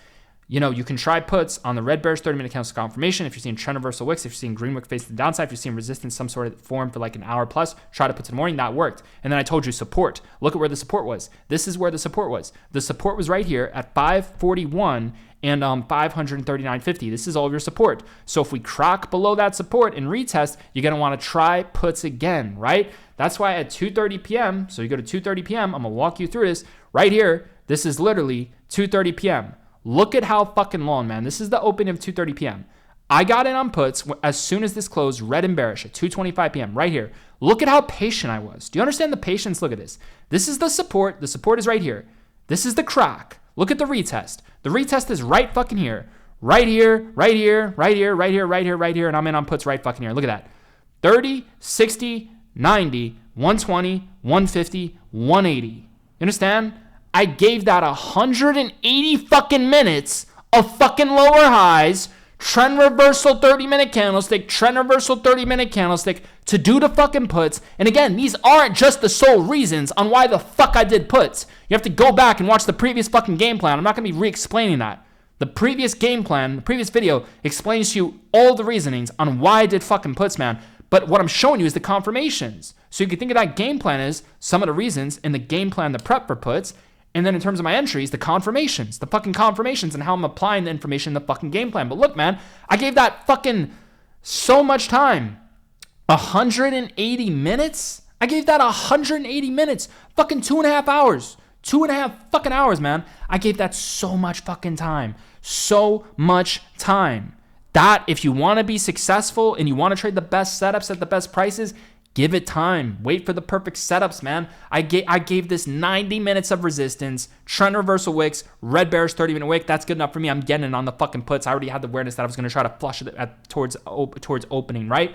you can try puts on the red bearish 30-minute candlestick confirmation. If you're seeing trend reversal wicks, if you're seeing green wick face to the downside, if you're seeing resistance some sort of form for like an hour plus, try to put in the morning. That worked. And then I told you support. Look at where the support was. This is where the support was. The support was right here at 541 and 539.50. This is all of your support. So if we crack below that support and retest, you're going to want to try puts again, right? That's why at 2:30 p.m., so you go to 2:30 p.m., I'm going to walk you through this right here. This is literally 2:30 p.m. Look at how fucking long, man. This is the opening of 2:30 p.m. I got in on puts as soon as this closed, red and bearish at 2:25 p.m. right here. Look at how patient I was. Do you understand the patience? Look at this. This is the support. The support is right here. This is the crack. Look at the retest. The retest is right fucking here. Right here, right here, right here, right here, right here, right here. And I'm in on puts right fucking here. Look at that. 30, 60, 90, 120, 150, 180. You understand? I gave that 180 fucking minutes of fucking lower highs, trend reversal 30-minute candlestick, trend reversal 30-minute candlestick to do the fucking puts. And again, these aren't just the sole reasons on why the fuck I did puts. You have to go back and watch the previous fucking game plan. I'm not going to be re-explaining that. The previous game plan, the previous video explains to you all the reasonings on why I did fucking puts, man. But what I'm showing you is the confirmations. So you can think of that game plan as some of the reasons in the game plan, the prep for puts. And then in terms of my entries, the confirmations, the fucking confirmations and how I'm applying the information in the fucking game plan. But look, man, I gave that fucking so much time. 180 minutes? I gave that 180 minutes. Fucking 2.5 hours. 2.5 fucking hours, man. I gave that so much fucking time. So much time. That, if you want to be successful and you want to trade the best setups at the best prices, give it time. Wait for the perfect setups, man. I gave this 90 minutes of resistance, trend reversal wicks, red bearish 30-minute wick. That's good enough for me. I'm getting it on the fucking puts. I already had the awareness that I was going to try to flush it towards opening, right?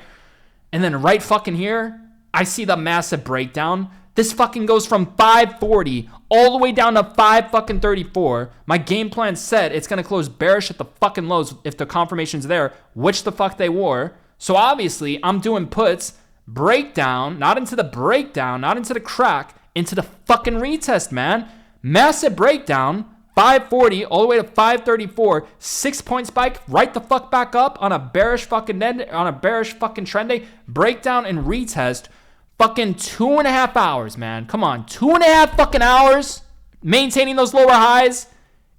And then right fucking here, I see the massive breakdown. This fucking goes from 540 all the way down to 534. My game plan said it's going to close bearish at the fucking lows if the confirmation's there, which the fuck they were. So obviously, I'm doing puts. Breakdown, not into the breakdown, not into the crack, into the fucking retest, man. Massive breakdown, 540 all the way to 534, 6-point spike, right the fuck back up on a bearish fucking trend day. Breakdown and retest, fucking 2.5 hours, man. Come on, 2.5 fucking hours maintaining those lower highs.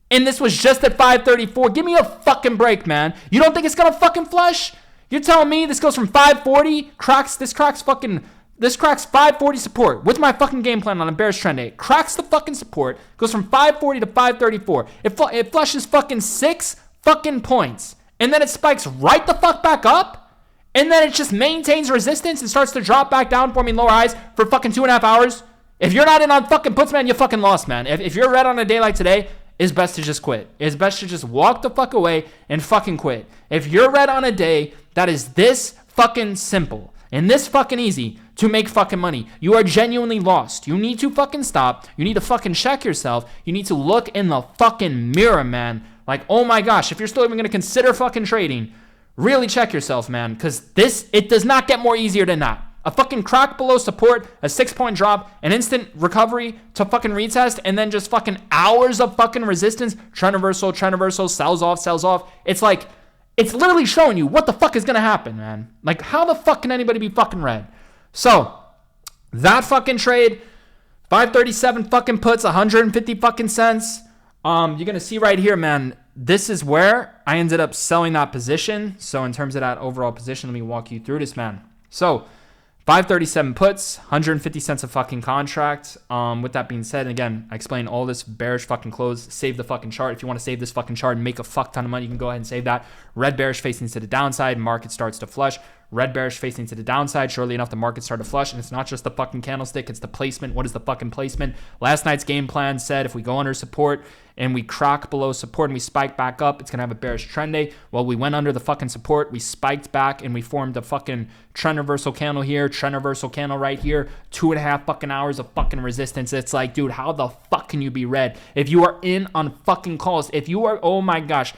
And this was just at 534. Give me a fucking break, man. You don't think it's gonna fucking flush? You're telling me this goes from 540, cracks 540 support with my fucking game plan on a bearish trend day. Cracks the fucking support, goes from 540 to 534. It flushes fucking 6 fucking points. And then it spikes right the fuck back up. And then it just maintains resistance and starts to drop back down, forming lower highs for fucking 2.5 hours. If you're not in on fucking puts, man, you fucking lost, man. If you're red on a day like today, it's best to just quit. It's best to just walk the fuck away and fucking quit. If you're red on a day that is this fucking simple and this fucking easy to make fucking money, you are genuinely lost. You need to fucking stop. You need to fucking check yourself. You need to look in the fucking mirror, man. Like, oh my gosh, if you're still even going to consider fucking trading, really check yourself, man. Because it does not get more easier than that. A fucking crack below support, a 6-point drop, an instant recovery to fucking retest, and then just fucking hours of fucking resistance, trend reversal, sells off. It's like, it's literally showing you what the fuck is going to happen, man. Like, how the fuck can anybody be fucking red? So, that fucking trade, 537 fucking puts, 150 fucking cents. You're going to see right here, man, this is where I ended up selling that position. So, in terms of that overall position, let me walk you through this, man. So, 537 puts, 150 cents a fucking contract. With that being said, and again, I explained all this bearish fucking close. Save the fucking chart. If you want to save this fucking chart and make a fuck ton of money, you can go ahead and save that. Red bearish facing to the downside, market starts to flush. Red bearish facing to the downside. Surely enough, the market started to flush, and it's not just the fucking candlestick, it's the placement. What is the fucking placement? Last night's game plan said if we go under support and we crack below support and we spike back up, it's going to have a bearish trend day. Well, we went under the fucking support, we spiked back, and we formed a fucking trend reversal candle here, trend reversal candle right here, 2.5 fucking hours of fucking resistance. It's like, dude, how the fuck can you be red? If you are in on fucking calls, if you are, oh my gosh,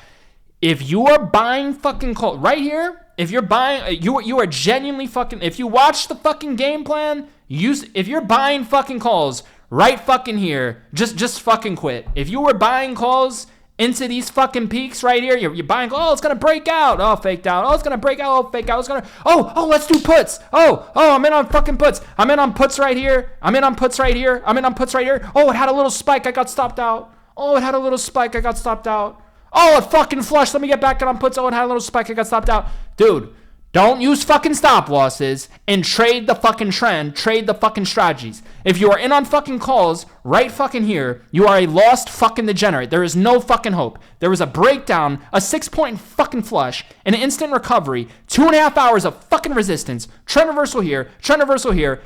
if you are buying fucking calls right here, if you're buying, you are genuinely fucking, if you watch the fucking game plan, if you're buying fucking calls right fucking here, just fucking quit. If you were buying calls into these fucking peaks right here, you're buying, oh, it's gonna break out, oh, faked out, oh, it's gonna break out, oh, fake out, it's gonna, oh, let's do puts, oh, I'm in on fucking puts, I'm in on puts right here, I'm in on puts right here, I'm in on puts right here, oh, it had a little spike, I got stopped out, oh, it had a little spike, I got stopped out, oh, it fucking flushed, let me get back in on puts, oh, it had a little spike, I got stopped out. Dude, don't use fucking stop losses and trade the fucking trend, trade the fucking strategies. If you are in on fucking calls right fucking here, you are a lost fucking degenerate. There is no fucking hope. There was a breakdown, a 6-point fucking flush, an instant recovery, 2.5 hours of fucking resistance, trend reversal here,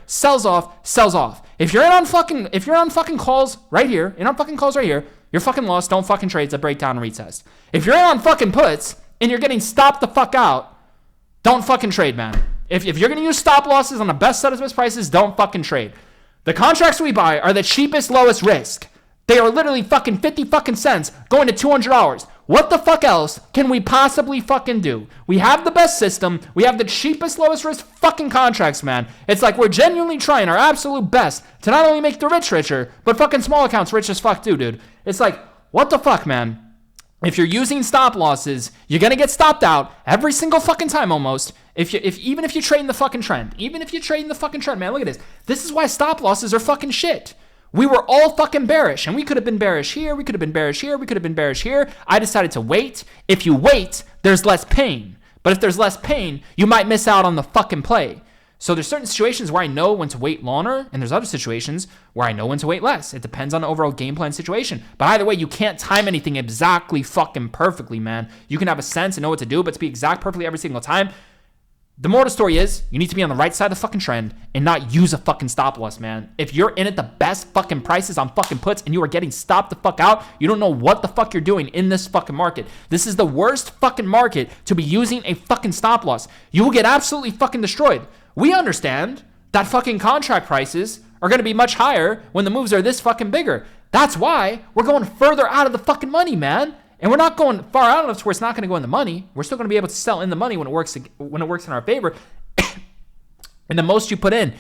sells off. If you're on fucking calls right here, you're fucking lost. Don't fucking trade. It's a breakdown and retest. If you're in on fucking puts and you're getting stopped the fuck out, don't fucking trade, man. If you're going to use stop losses on the best set of best prices, don't fucking trade. The contracts we buy are the cheapest, lowest risk. They are literally fucking 50 fucking cents going to $200. What the fuck else can we possibly fucking do? We have the best system. We have the cheapest, lowest risk fucking contracts, man. It's like we're genuinely trying our absolute best to not only make the rich richer, but fucking small accounts rich as fuck too, dude. It's like, what the fuck, man? If you're using stop losses, you're gonna get stopped out every single fucking time almost. Even if you trade in the fucking trend, man, look at this. This is why stop losses are fucking shit. We were all fucking bearish, and we could have been bearish here, we could have been bearish here. I decided to wait. If you wait, there's less pain. But if there's less pain, you might miss out on the fucking play. So there's certain situations where I know when to wait longer, and there's other situations where I know when to wait less. It depends on the overall game plan situation. But either way, you can't time anything exactly fucking perfectly, man. You can have a sense and know what to do, but to be exact perfectly every single time, the moral of the story is you need to be on the right side of the fucking trend and not use a fucking stop loss, man. If you're in at the best fucking prices on fucking puts and you are getting stopped the fuck out, you don't know what the fuck you're doing in this fucking market. This is the worst fucking market to be using a fucking stop loss. You will get absolutely fucking destroyed. We understand that fucking contract prices are going to be much higher when the moves are this fucking bigger. That's why we're going further out of the fucking money, man. And we're not going far out enough to where it's not going to go in the money. We're still going to be able to sell in the money when it works in our favor. And the most you put in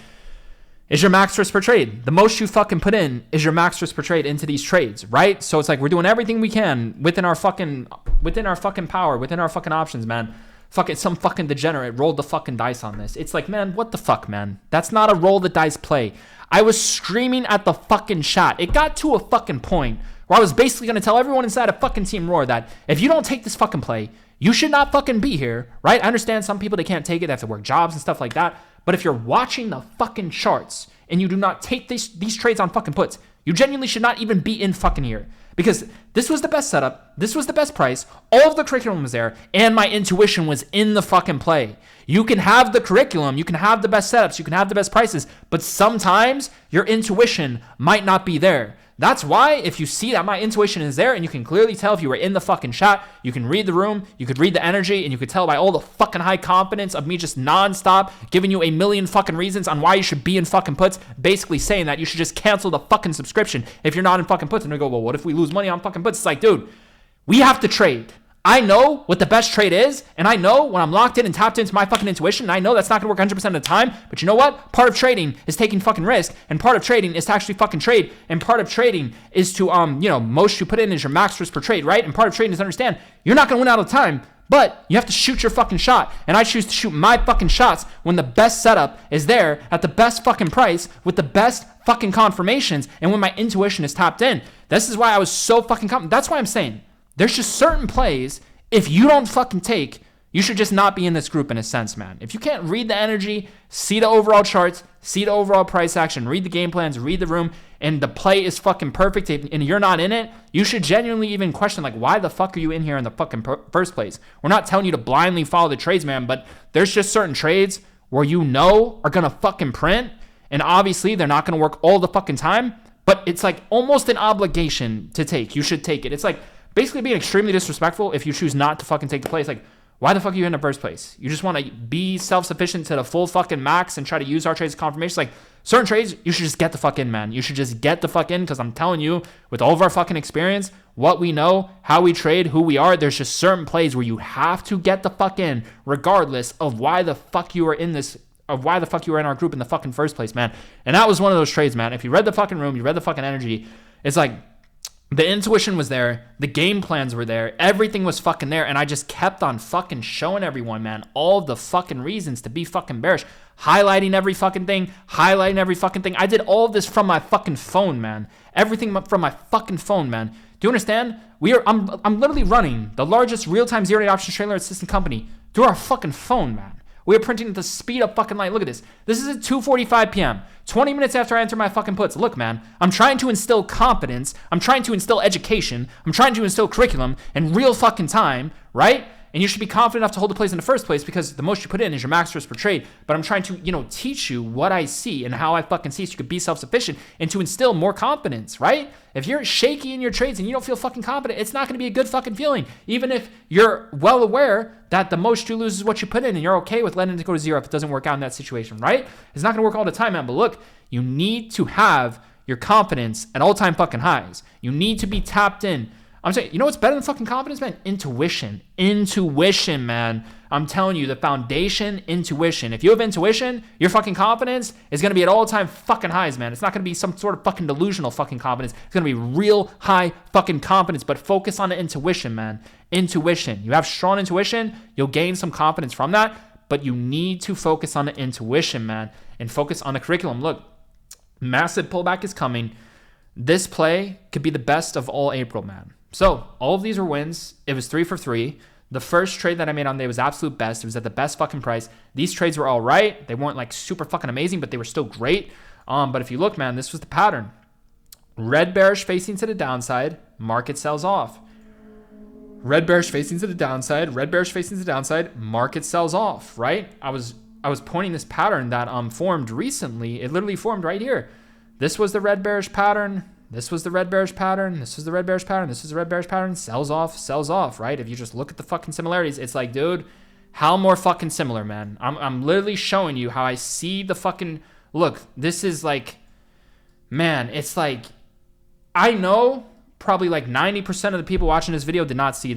is your max risk per trade. The most you fucking put in is your max risk per trade into these trades, right? So it's like we're doing everything we can within our fucking power, within our fucking options, man. Some fucking degenerate rolled the fucking dice on this. It's like, man, what the fuck, man? That's not a roll the dice play. I was screaming at the fucking shot. It got to a fucking point where I was basically going to tell everyone inside of fucking Team Roar that if you don't take this fucking play, you should not fucking be here, right? I understand some people, they can't take it. They have to work jobs and stuff like that. But if you're watching the fucking charts and you do not take these trades on fucking puts, you genuinely should not even be in fucking here. Because this was the best setup, this was the best price, all of the curriculum was there, and my intuition was in the fucking play. You can have the curriculum, you can have the best setups, you can have the best prices, but sometimes your intuition might not be there. That's why if you see that my intuition is there and you can clearly tell if you were in the fucking shot, you can read the room, you could read the energy, and you could tell by all the fucking high confidence of me just nonstop giving you a million fucking reasons on why you should be in fucking puts, basically saying that you should just cancel the fucking subscription if you're not in fucking puts. And they go, well, what if we lose money on fucking puts? It's like, dude, we have to trade. I know what the best trade is, and I know when I'm locked in and tapped into my fucking intuition, and I know that's not going to work 100% of the time, but you know what? Part of trading is taking fucking risk, and part of trading is to actually fucking trade, and part of trading is to, most you put in is your max risk per trade, right? And part of trading is to understand you're not going to win all the time, but you have to shoot your fucking shot, and I choose to shoot my fucking shots when the best setup is there at the best fucking price with the best fucking confirmations, and when my intuition is tapped in. This is why I was so fucking confident. That's why I'm saying there's just certain plays, if you don't fucking take, you should just not be in this group in a sense, man. If you can't read the energy, see the overall charts, see the overall price action, read the game plans, read the room, and the play is fucking perfect and you're not in it, you should genuinely even question, like, why the fuck are you in here in the fucking first place? We're not telling you to blindly follow the trades, man, but there's just certain trades where you know are going to fucking print, and obviously they're not going to work all the fucking time, but it's like almost an obligation to take. You should take it. It's like basically being extremely disrespectful if you choose not to fucking take the play. It's like, why the fuck are you in the first place? You just want to be self-sufficient to the full fucking max and try to use our trades as confirmation. Like certain trades, you should just get the fuck in, man. You should just get the fuck in, because I'm telling you, with all of our fucking experience, what we know, how we trade, who we are, there's just certain plays where you have to get the fuck in, regardless of why the fuck you are in this, of why the fuck you were in our group in the fucking first place, man. And that was one of those trades, man. If you read the fucking room, you read the fucking energy, it's like the intuition was there, the game plans were there, everything was fucking there, and I just kept on fucking showing everyone, man, all the fucking reasons to be fucking bearish, highlighting every fucking thing, I did all of this from my fucking phone, man. Everything from my fucking phone, man. Do you understand? I'm literally running the largest real-time zero-day options trailer assistant company through our fucking phone, man. We are printing at the speed of fucking light. Look at this. This is at 2:45 p.m. 20 minutes after I enter my fucking puts. Look, man, I'm trying to instill confidence. I'm trying to instill education. I'm trying to instill curriculum in real fucking time, right? And you should be confident enough to hold the plays in the first place, because the most you put in is your max risk per trade. But I'm trying to, teach you what I see and how I fucking see, so you could be self-sufficient and to instill more confidence, right? If you're shaky in your trades and you don't feel fucking confident, it's not going to be a good fucking feeling. Even if you're well aware that the most you lose is what you put in, and you're okay with letting it go to zero if it doesn't work out in that situation, right? It's not going to work all the time, man. But look, you need to have your confidence at all-time fucking highs. You need to be tapped in. I'm saying, you know what's better than fucking confidence, man? Intuition. Intuition, man. I'm telling you, the foundation, intuition. If you have intuition, your fucking confidence is going to be at all-time fucking highs, man. It's not going to be some sort of fucking delusional fucking confidence. It's going to be real high fucking confidence, but focus on the intuition, man. Intuition. You have strong intuition, you'll gain some confidence from that, but you need to focus on the intuition, man, and focus on the curriculum. Look, massive pullback is coming. This play could be the best of all April, man. So all of these were wins. It was 3 for 3. The first trade that I made on day was absolute best. It was at the best fucking price. These trades were all right. They weren't like super fucking amazing, but they were still great. But if you look, man, this was the pattern. Red bearish facing to the downside, market sells off. Red bearish facing to the downside, red bearish facing to the downside, market sells off, right? I was pointing this pattern that formed recently. It literally formed right here. This was the red bearish pattern. This was the red bearish pattern. This was the red bearish pattern. This was the red bearish pattern. Sells off, right? If you just look at the fucking similarities, it's like, dude, how more fucking similar, man? I'm literally showing you how I see the fucking, look, this is like, man, it's like, I know probably like 90% of the people watching this video did not see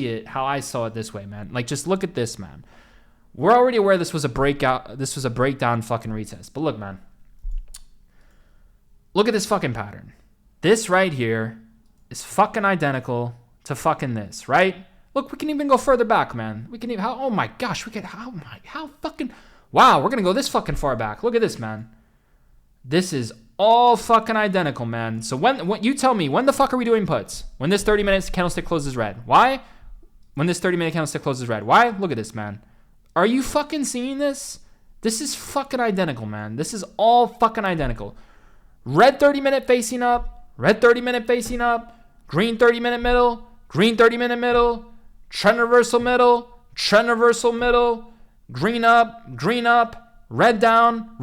it how I saw it this way, man. Like, just look at this, man. We're already aware this was a breakout. This was a breakdown fucking retest. But look, man. Look at this fucking pattern. This right here is fucking identical to fucking this, right? Look, we can even go further back, man. We can even, oh my gosh, how fucking, wow, we're going to go this fucking far back. Look at this, man. This is all fucking identical, man. So when you tell me, when the fuck are we doing puts? When this 30-minute candlestick closes red. Why? When this 30-minute candlestick closes red. Why? Look at this, man. Are you fucking seeing this? This is fucking identical, man. This is all fucking identical. Red 30-minute facing up, red 30-minute facing up, green 30-minute middle, green 30-minute middle, trend reversal middle, trend reversal middle, green up, red down,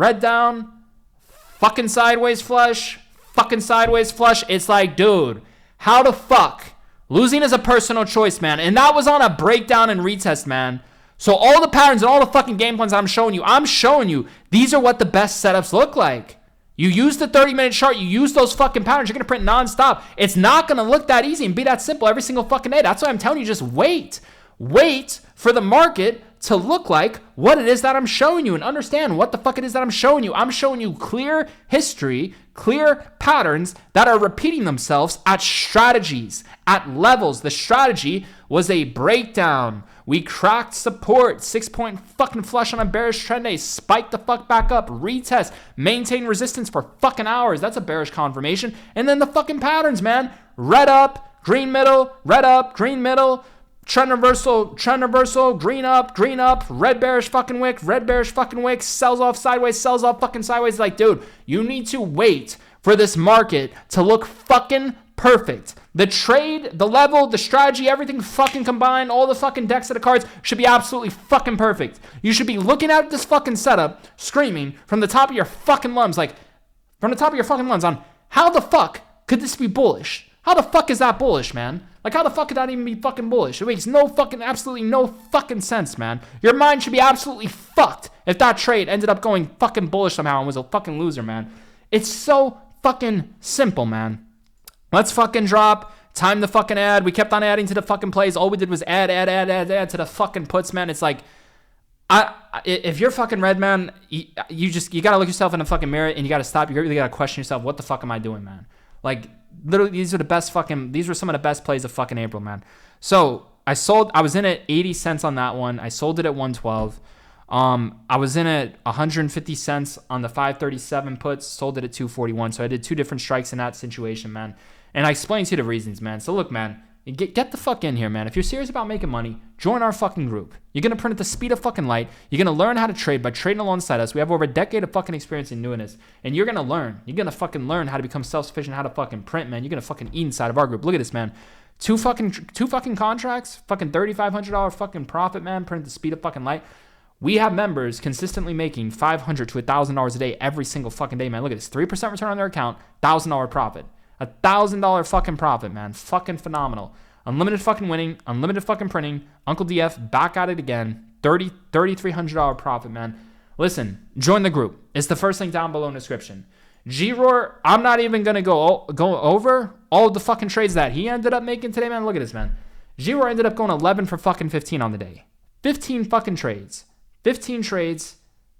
fucking sideways flush. It's like, dude, how the fuck? Losing is a personal choice, man. And that was on a breakdown and retest, man. So all the patterns and all the fucking game plans I'm showing you, these are what the best setups look like. You use the 30-minute chart, you use those fucking patterns, you're going to print nonstop. It's not going to look that easy and be that simple every single fucking day. That's why I'm telling you, just wait. Wait for the market to look like what it is that I'm showing you and understand what the fuck it is that I'm showing you. I'm showing you clear history, clear patterns that are repeating themselves at strategies, at levels. The strategy was a breakdown. We cracked support, 6-point fucking flush on a bearish trend day, spiked the fuck back up, retest, maintain resistance for fucking hours. That's a bearish confirmation. And then the fucking patterns, man. Red up, green middle, red up, green middle, trend reversal, green up, red bearish fucking wick, sells off sideways, fucking sideways. Like, dude, you need to wait for this market to look fucking perfect. The trade, the level, the strategy, everything fucking combined, all the fucking decks of the cards should be absolutely fucking perfect. You should be looking at this fucking setup, screaming from the top of your fucking lungs, on how the fuck could this be bullish? How the fuck is that bullish, man? Like, how the fuck could that even be fucking bullish? It makes absolutely no fucking sense, man. Your mind should be absolutely fucked if that trade ended up going fucking bullish somehow and was a fucking loser, man. It's so fucking simple, man. Let's fucking drop. Time the fucking ad. We kept on adding to the fucking plays. All we did was add to the fucking puts, man. It's like, if you're fucking red, man, you gotta look yourself in the fucking mirror and you gotta stop. You really gotta question yourself. What the fuck am I doing, man? Like, literally, these were some of the best plays of fucking April, man. So I was in at 80 cents on that one. I sold it at 112. I was in at 150 cents on the 537 puts, sold it at 241. So I did two different strikes in that situation, man. And I explained to you the reasons, man. So look, man, get the fuck in here, man. If you're serious about making money, join our fucking group. You're going to print at the speed of fucking light. You're going to learn how to trade by trading alongside us. We have over a decade of fucking experience in doing this. And you're going to learn. You're going to fucking learn how to become self-sufficient, how to fucking print, man. You're going to fucking eat inside of our group. Look at this, man. Two fucking contracts, fucking $3,500 fucking profit, man. Print at the speed of fucking light. We have members consistently making $500 to $1,000 a day every single fucking day, man. Look at this. 3% return on their account, $1,000 profit. $1,000 fucking profit, man. Fucking phenomenal. Unlimited fucking winning, unlimited fucking printing. Uncle DF back at it again. $3,300 profit, man. Listen, join the group. It's the first link down below in the description. G-Roar, I'm not even going to go over all of the fucking trades that he ended up making today, man. Look at this, man. G-Roar ended up going 11 for fucking 15 on the day. 15 fucking trades. 15 trades,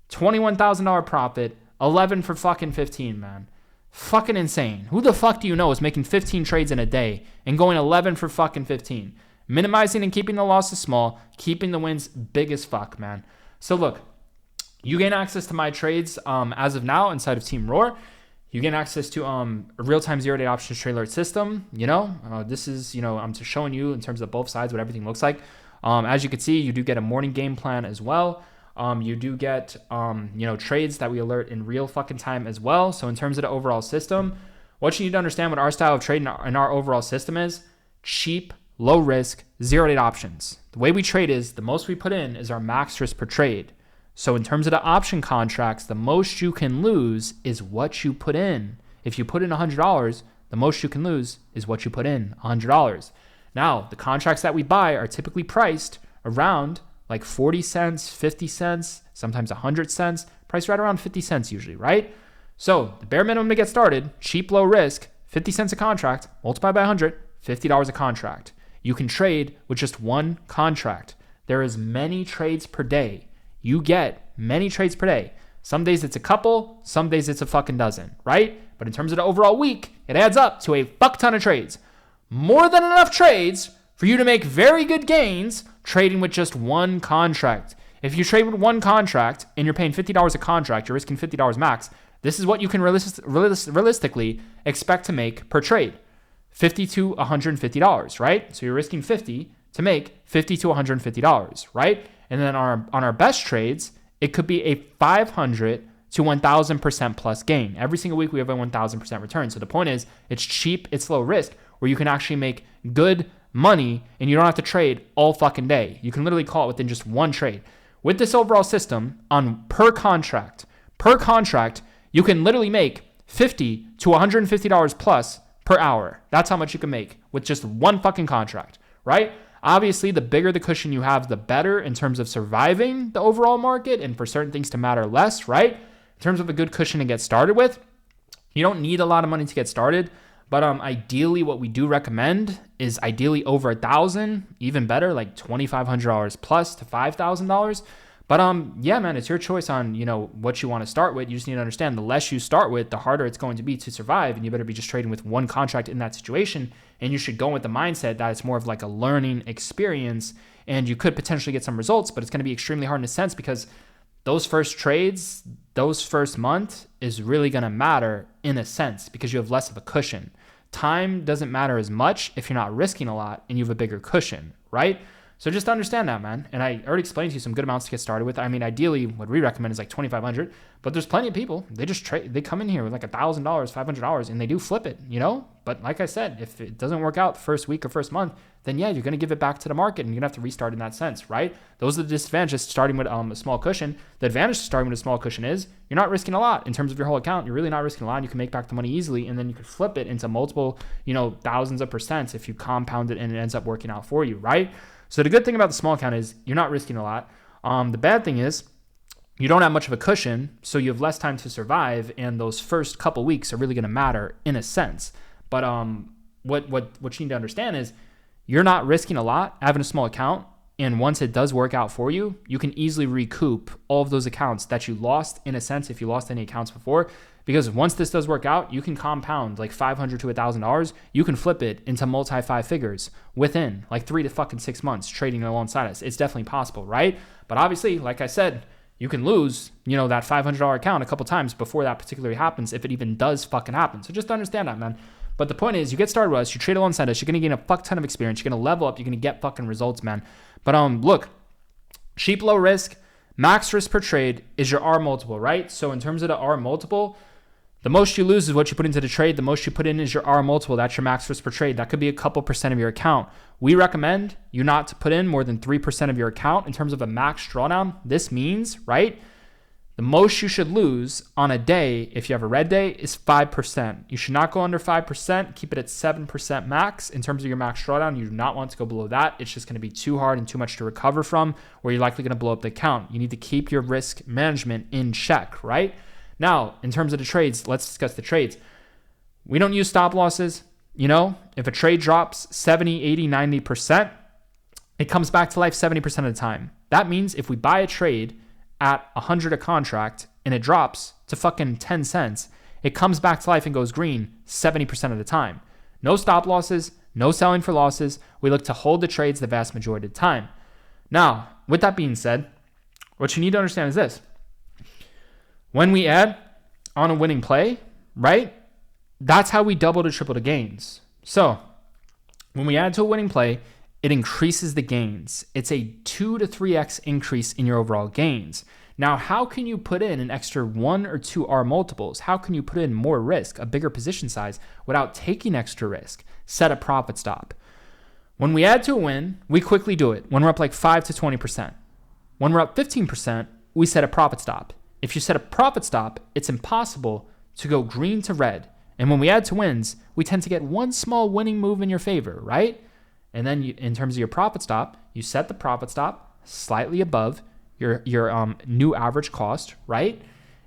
$21,000 profit, 11 for fucking 15, man. Fucking insane. Who the fuck do you know is making 15 trades in a day and going 11 for fucking 15? Minimizing and keeping the losses small, keeping the wins big as fuck, man. So look, you gain access to my trades as of now inside of Team Roar. You gain access to a real-time zero-day options trade alert system. This is, I'm just showing you in terms of both sides what everything looks like. As you can see, you do get a morning game plan as well. You do get, trades that we alert in real fucking time as well. So in terms of the overall system, what you need to understand what our style of trade and our overall system is: cheap, low risk, zero day options. The way we trade is the most we put in is our max risk per trade. So in terms of the option contracts, the most you can lose is what you put in. If you put in $100, the most you can lose is what you put in, $100. Now, the contracts that we buy are typically priced around like 40 cents, 50 cents, sometimes 100 cents, priced right around 50 cents usually, right? So the bare minimum to get started, cheap, low risk, 50 cents a contract, multiply by 100, $50 a contract. You can trade with just one contract. There is many trades per day. You get many trades per day. Some days it's a couple, some days it's a fucking dozen, right? But in terms of the overall week, it adds up to a fuck ton of trades. More than enough trades for you to make very good gains trading with just one contract. If you trade with one contract and you're paying $50 a contract, you're risking $50 max. This is what you can realistically expect to make per trade. $50 to $150, right? So you're risking $50 to make $50 to $150, right? And then on our best trades, it could be a 500 to 1,000% plus gain. Every single week we have a 1,000% return. So the point is, it's cheap, it's low risk, where you can actually make good money and you don't have to trade all fucking day. You can literally call it within just one trade. With this overall system, on per contract, you can literally make $50 to $150 plus per hour. That's how much you can make with just one fucking contract, right? Obviously, the bigger the cushion you have, the better in terms of surviving the overall market and for certain things to matter less, right? In terms of a good cushion to get started with, you don't need a lot of money to get started. But ideally, what we do recommend is ideally over 1,000, even better, like $2,500 plus to $5,000. But yeah, man, it's your choice on what you want to start with. You just need to understand the less you start with, the harder it's going to be to survive, and you better be just trading with one contract in that situation. And you should go with the mindset that it's more of like a learning experience, and you could potentially get some results, but it's going to be extremely hard in a sense because those first trades, those first month is really going to matter in a sense because you have less of a cushion. Time doesn't matter as much if you're not risking a lot and you have a bigger cushion, right? So just understand that, man. And I already explained to you some good amounts to get started with. I mean, ideally, what we recommend is like 2,500, but there's plenty of people, they just trade, they come in here with like $1,000, $500, and they do flip it, you know? But like I said, if it doesn't work out the first week or first month, then yeah, you're going to give it back to the market and you're going to have to restart in that sense, right? Those are the disadvantages starting with a small cushion. The advantage to starting with a small cushion is you're not risking a lot in terms of your whole account. You're really not risking a lot. You can make back the money easily, and then you could flip it into multiple, thousands of percents if you compound it and it ends up working out for you, right? So the good thing about the small account is you're not risking a lot. The bad thing is you don't have much of a cushion, so you have less time to survive, and those first couple weeks are really going to matter in a sense. But what you need to understand is you're not risking a lot having a small account, and once it does work out for you, you can easily recoup all of those accounts that you lost in a sense if you lost any accounts before. Because once this does work out, you can compound like $500 to $1,000. You can flip it into multi-five figures within like 3 to 6 months trading alongside us. It's definitely possible, right? But obviously, like I said, you can lose, that $500 account a couple times before that particularly happens, if it even does fucking happen. So just understand that, man. But the point is, you get started with us, you trade alongside us, you're going to gain a fuck ton of experience, you're going to level up, you're going to get fucking results, man. But look, cheap, low risk, max risk per trade is your R multiple, right? So in terms of the R multiple, the most you lose is what you put into the trade. The most you put in is your R multiple. That's your max risk per trade. That could be a couple percent of your account. We recommend you not to put in more than 3% of your account in terms of a max drawdown. This means, right, the most you should lose on a day, if you have a red day, is 5%. You should not go under 5%. Keep it at 7% max in terms of your max drawdown. You do not want to go below that. It's just going to be too hard and too much to recover from, or you're likely going to blow up the account. You need to keep your risk management in check, right? Now, in terms of the trades, let's discuss the trades. We don't use stop losses. If a trade drops 70, 80, 90%, it comes back to life 70% of the time. That means if we buy a trade at 100 a contract and it drops to fucking 10 cents, it comes back to life and goes green 70% of the time. No stop losses, no selling for losses. We look to hold the trades the vast majority of the time. Now, with that being said, what you need to understand is this. When we add on a winning play, right, that's how we double to triple the gains. So when we add to a winning play, it increases the gains. It's a 2 to 3x increase in your overall gains. Now, how can you put in an extra 1 or 2 R multiples? How can you put in more risk, a bigger position size, without taking extra risk? Set a profit stop. When we add to a win, we quickly do it. When we're up like 5 to 20%. When we're up 15%, we set a profit stop. If you set a profit stop, it's impossible to go green to red. And when we add to wins, we tend to get one small winning move in your favor, right? And then in terms of your profit stop, you set the profit stop slightly above your new average cost, right?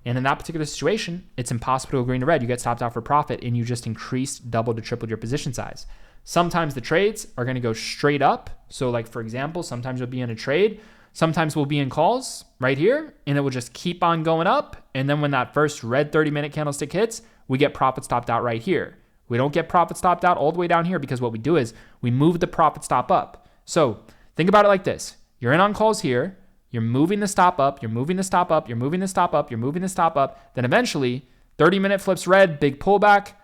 And in that particular situation, it's impossible to go green to red. You get stopped out for profit and you just increased, doubled to tripled your position size. Sometimes the trades are going to go straight up. So like, for example, sometimes you'll be in a trade. Sometimes we'll be in calls right here and it will just keep on going up. And then when that first red 30-minute candlestick hits, we get profit stopped out right here. We don't get profit stopped out all the way down here because what we do is we move the profit stop up. So think about it like this. You're in on calls here. You're moving the stop up. You're moving the stop up. You're moving the stop up. You're moving the stop up. Then eventually 30-minute flips red, big pullback.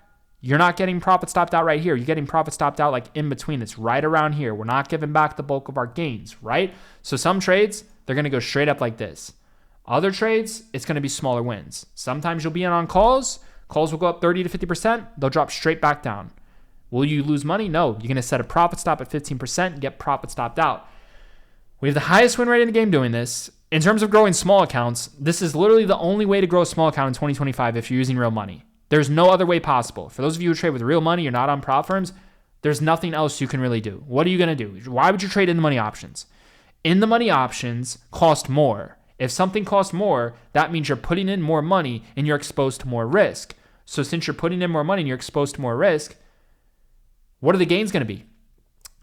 You're not getting profit stopped out right here. You're getting profit stopped out like in between. It's right around here. We're not giving back the bulk of our gains, right? So some trades, they're going to go straight up like this. Other trades, it's going to be smaller wins. Sometimes you'll be in on calls. Calls will go up 30 to 50%. They'll drop straight back down. Will you lose money? No. You're going to set a profit stop at 15% and get profit stopped out. We have the highest win rate in the game doing this. In terms of growing small accounts, this is literally the only way to grow a small account in 2025 if you're using real money. There's no other way possible. For those of you who trade with real money, you're not on prop firms, there's nothing else you can really do. What are you going to do? Why would you trade in the money options? In the money options cost more. If something costs more, that means you're putting in more money and you're exposed to more risk. So since you're putting in more money and you're exposed to more risk, what are the gains going to be?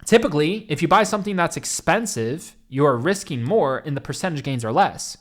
Typically, if you buy something that's expensive, you're risking more and the percentage gains are less.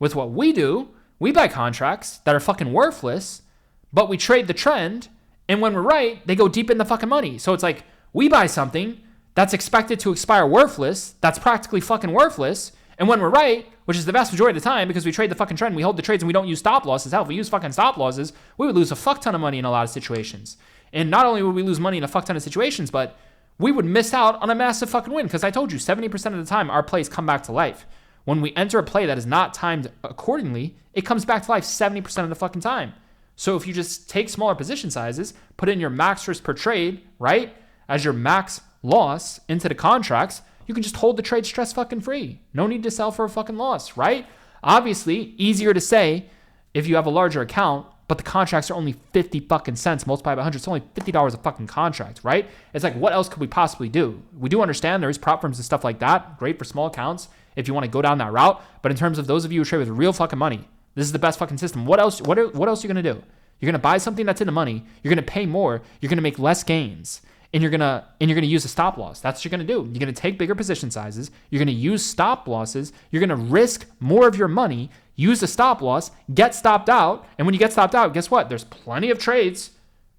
With what we do, we buy contracts that are fucking worthless, but we trade the trend, and when we're right, they go deep in the fucking money. So it's like, we buy something that's expected to expire worthless, that's practically fucking worthless, and when we're right, which is the vast majority of the time because we trade the fucking trend, we hold the trades and we don't use stop losses. Hell, if we use fucking stop losses, we would lose a fuck ton of money in a lot of situations. And not only would we lose money in a fuck ton of situations, but we would miss out on a massive fucking win because I told you 70% of the time our plays come back to life. When we enter a play that is not timed accordingly, it comes back to life 70% of the fucking time. So if you just take smaller position sizes, put in your max risk per trade, right, as your max loss into the contracts, you can just hold the trade stress fucking free. No need to sell for a fucking loss, right? Obviously, easier to say if you have a larger account, but the contracts are only 50 fucking cents multiplied by 100. It's only $50 a fucking contract, right? It's like, what else could we possibly do? We do understand there is prop firms and stuff like that. Great for small accounts if you want to go down that route. But in terms of those of you who trade with real fucking money, this is the best fucking system. What else are you going to do? You're going to buy something that's in the money. You're going to pay more. You're going to make less gains. And you're gonna use a stop loss. That's what you're gonna do. You're gonna take bigger position sizes. You're gonna use stop losses. You're gonna risk more of your money. Use a stop loss. Get stopped out. And when you get stopped out, guess what? There's plenty of trades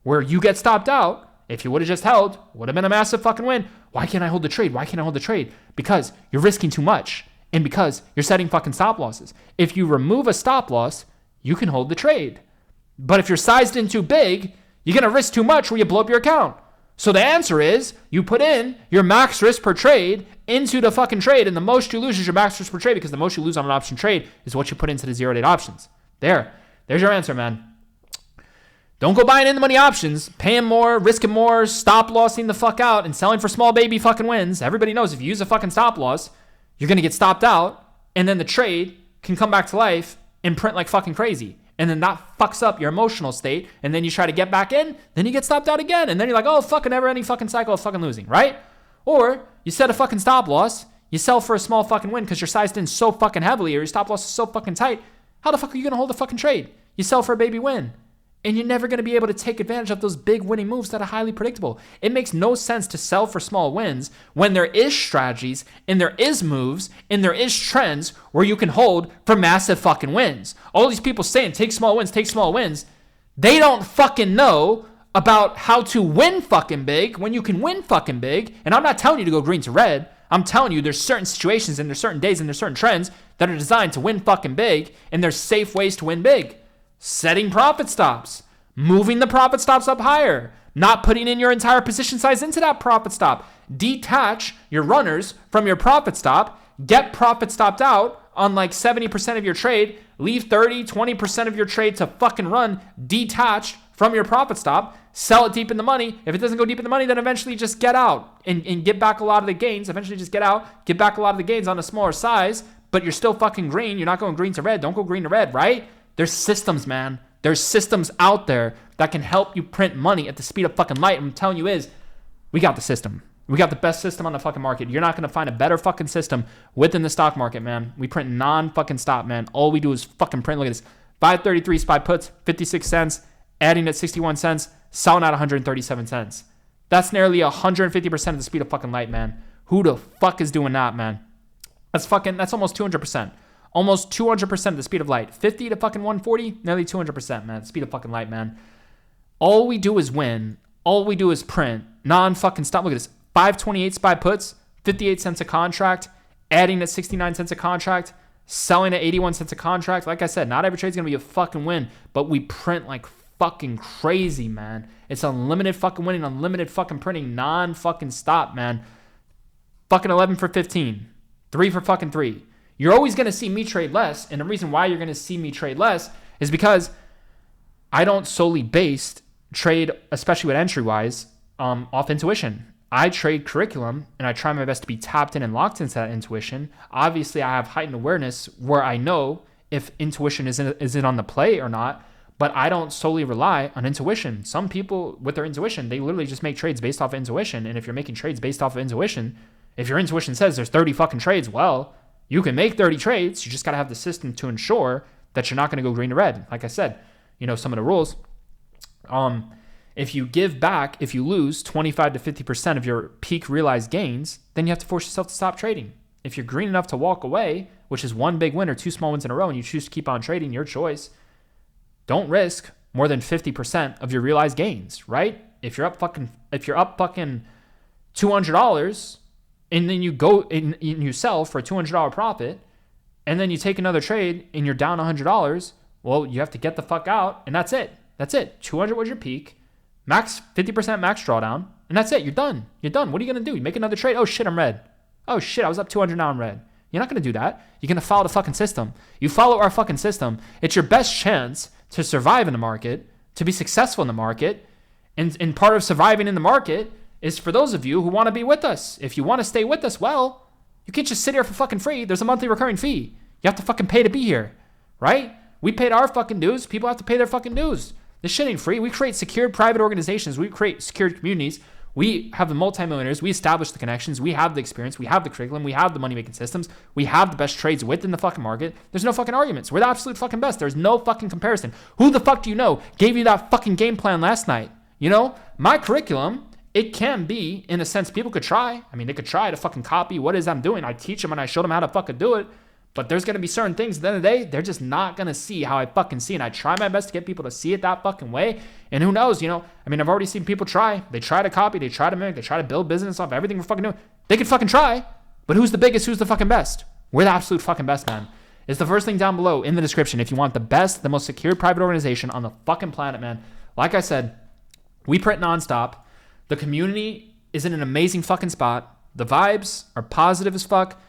where you get stopped out. If you would have just held, would have been a massive fucking win. Why can't I hold the trade? Why can't I hold the trade? Because you're risking too much, and because you're setting fucking stop losses. If you remove a stop loss, you can hold the trade. But if you're sized in too big, you're gonna risk too much where you blow up your account. So the answer is you put in your max risk per trade into the fucking trade, and the most you lose is your max risk per trade because the most you lose on an option trade is what you put into the 0-to-8 options. There's your answer, man. Don't go buying in the money options, paying more, risking more, stop lossing the fuck out, and selling for small baby fucking wins. Everybody knows if you use a fucking stop loss, you're going to get stopped out, and then the trade can come back to life and print like fucking crazy. And then that fucks up your emotional state. And then you try to get back in, then you get stopped out again. And then you're like, oh, fucking never ending fucking cycle of fucking losing, right? Or you set a fucking stop loss, you sell for a small fucking win because you're sized in so fucking heavily or your stop loss is so fucking tight. How the fuck are you going to hold a fucking trade? You sell for a baby win. And you're never going to be able to take advantage of those big winning moves that are highly predictable. It makes no sense to sell for small wins when there is strategies and there is moves and there is trends where you can hold for massive fucking wins. All these people saying take small wins. They don't fucking know about how to win fucking big when you can win fucking big. And I'm not telling you to go green to red. I'm telling you there's certain situations and there's certain days and there's certain trends that are designed to win fucking big, and there's safe ways to win big. Setting profit stops, moving the profit stops up higher, not putting in your entire position size into that profit stop. Detach your runners from your profit stop, get profit stopped out on like 70% of your trade, leave 30, 20% of your trade to fucking run detached from your profit stop, sell it deep in the money. If it doesn't go deep in the money, then eventually just get out and get back a lot of the gains. Eventually just get out, get back a lot of the gains on a smaller size, but you're still fucking green. You're not going green to red. Don't go green to red, right? There's systems, man. There's systems out there that can help you print money at the speed of fucking light. I'm telling you we got the system. We got the best system on the fucking market. You're not going to find a better fucking system within the stock market, man. We print non-fucking stop, man. All we do is fucking print. Look at this. 533 SPY puts, 56 cents, adding at 61 cents, selling at 137 cents. That's nearly 150% of the speed of fucking light, man. Who the fuck is doing that, man? That's almost 200%. Almost 200% of the speed of light. 50 to fucking 140, nearly 200%, man. Speed of fucking light, man. All we do is win. All we do is print. Non-fucking stop. Look at this. 528 SPY puts, 58 cents a contract, adding at 69 cents a contract, selling at 81 cents a contract. Like I said, not every trade's going to be a fucking win, but we print like fucking crazy, man. It's unlimited fucking winning, unlimited fucking printing, non-fucking stop, man. Fucking 11 for 15. 3 for fucking 3. You're always going to see me trade less, and the reason why you're going to see me trade less is because I don't solely base trade, especially with entry-wise, off intuition. I trade curriculum, and I try my best to be tapped in and locked into that intuition. Obviously, I have heightened awareness where I know if intuition is it on the play or not, but I don't solely rely on intuition. Some people, with their intuition, they literally just make trades based off of intuition, and if you're making trades based off of intuition, if your intuition says there's 30 fucking trades, well, you can make 30 trades. You just got to have the system to ensure that you're not going to go green to red. Like I said, some of the rules. If you give back, if you lose 25 to 50% of your peak realized gains, then you have to force yourself to stop trading. If you're green enough to walk away, which is one big win or two small wins in a row, and you choose to keep on trading, your choice, don't risk more than 50% of your realized gains, right? If you're up fucking $200, and then you go and you sell for a $200 profit, and then you take another trade and you're down $100, well, you have to get the fuck out, and that's it. 200 was your peak, max 50% max drawdown, And that's it. You're done. You're done. What are you going to do? You make another trade? Oh, shit, I'm red. Oh, shit, I was up 200, now I'm red. You're not going to do that. You're going to follow the fucking system. You follow our fucking system. It's your best chance to survive in the market, to be successful in the market. And part of surviving in the market is for those of you who want to be with us. If you want to stay with us, well, you can't just sit here for fucking free. There's a monthly recurring fee. You have to fucking pay to be here, right? We paid our fucking dues. People have to pay their fucking dues. This shit ain't free. We create secured private organizations. We create secured communities. We have the multimillionaires. We establish the connections. We have the experience. We have the curriculum. We have the money-making systems. We have the best trades within the fucking market. There's no fucking arguments. We're the absolute fucking best. There's no fucking comparison. Who the fuck do you know gave you that fucking game plan last night? You know, my curriculum, it can be, in a sense, people could try. I mean, they could try to fucking copy what it is I'm doing. I teach them and I show them how to fucking do it. But there's going to be certain things at the end of the day, they're just not going to see how I fucking see. And I try my best to get people to see it that fucking way. And who knows, you know, I mean, I've already seen people try. They try to copy. They try to mimic. They try to build business off everything we're fucking doing. They could fucking try. But who's the biggest? Who's the fucking best? We're the absolute fucking best, man. It's the first thing down below in the description. If you want the best, the most secure private organization on the fucking planet, man. Like I said, we print nonstop. The community is in an amazing fucking spot. The vibes are positive as fuck.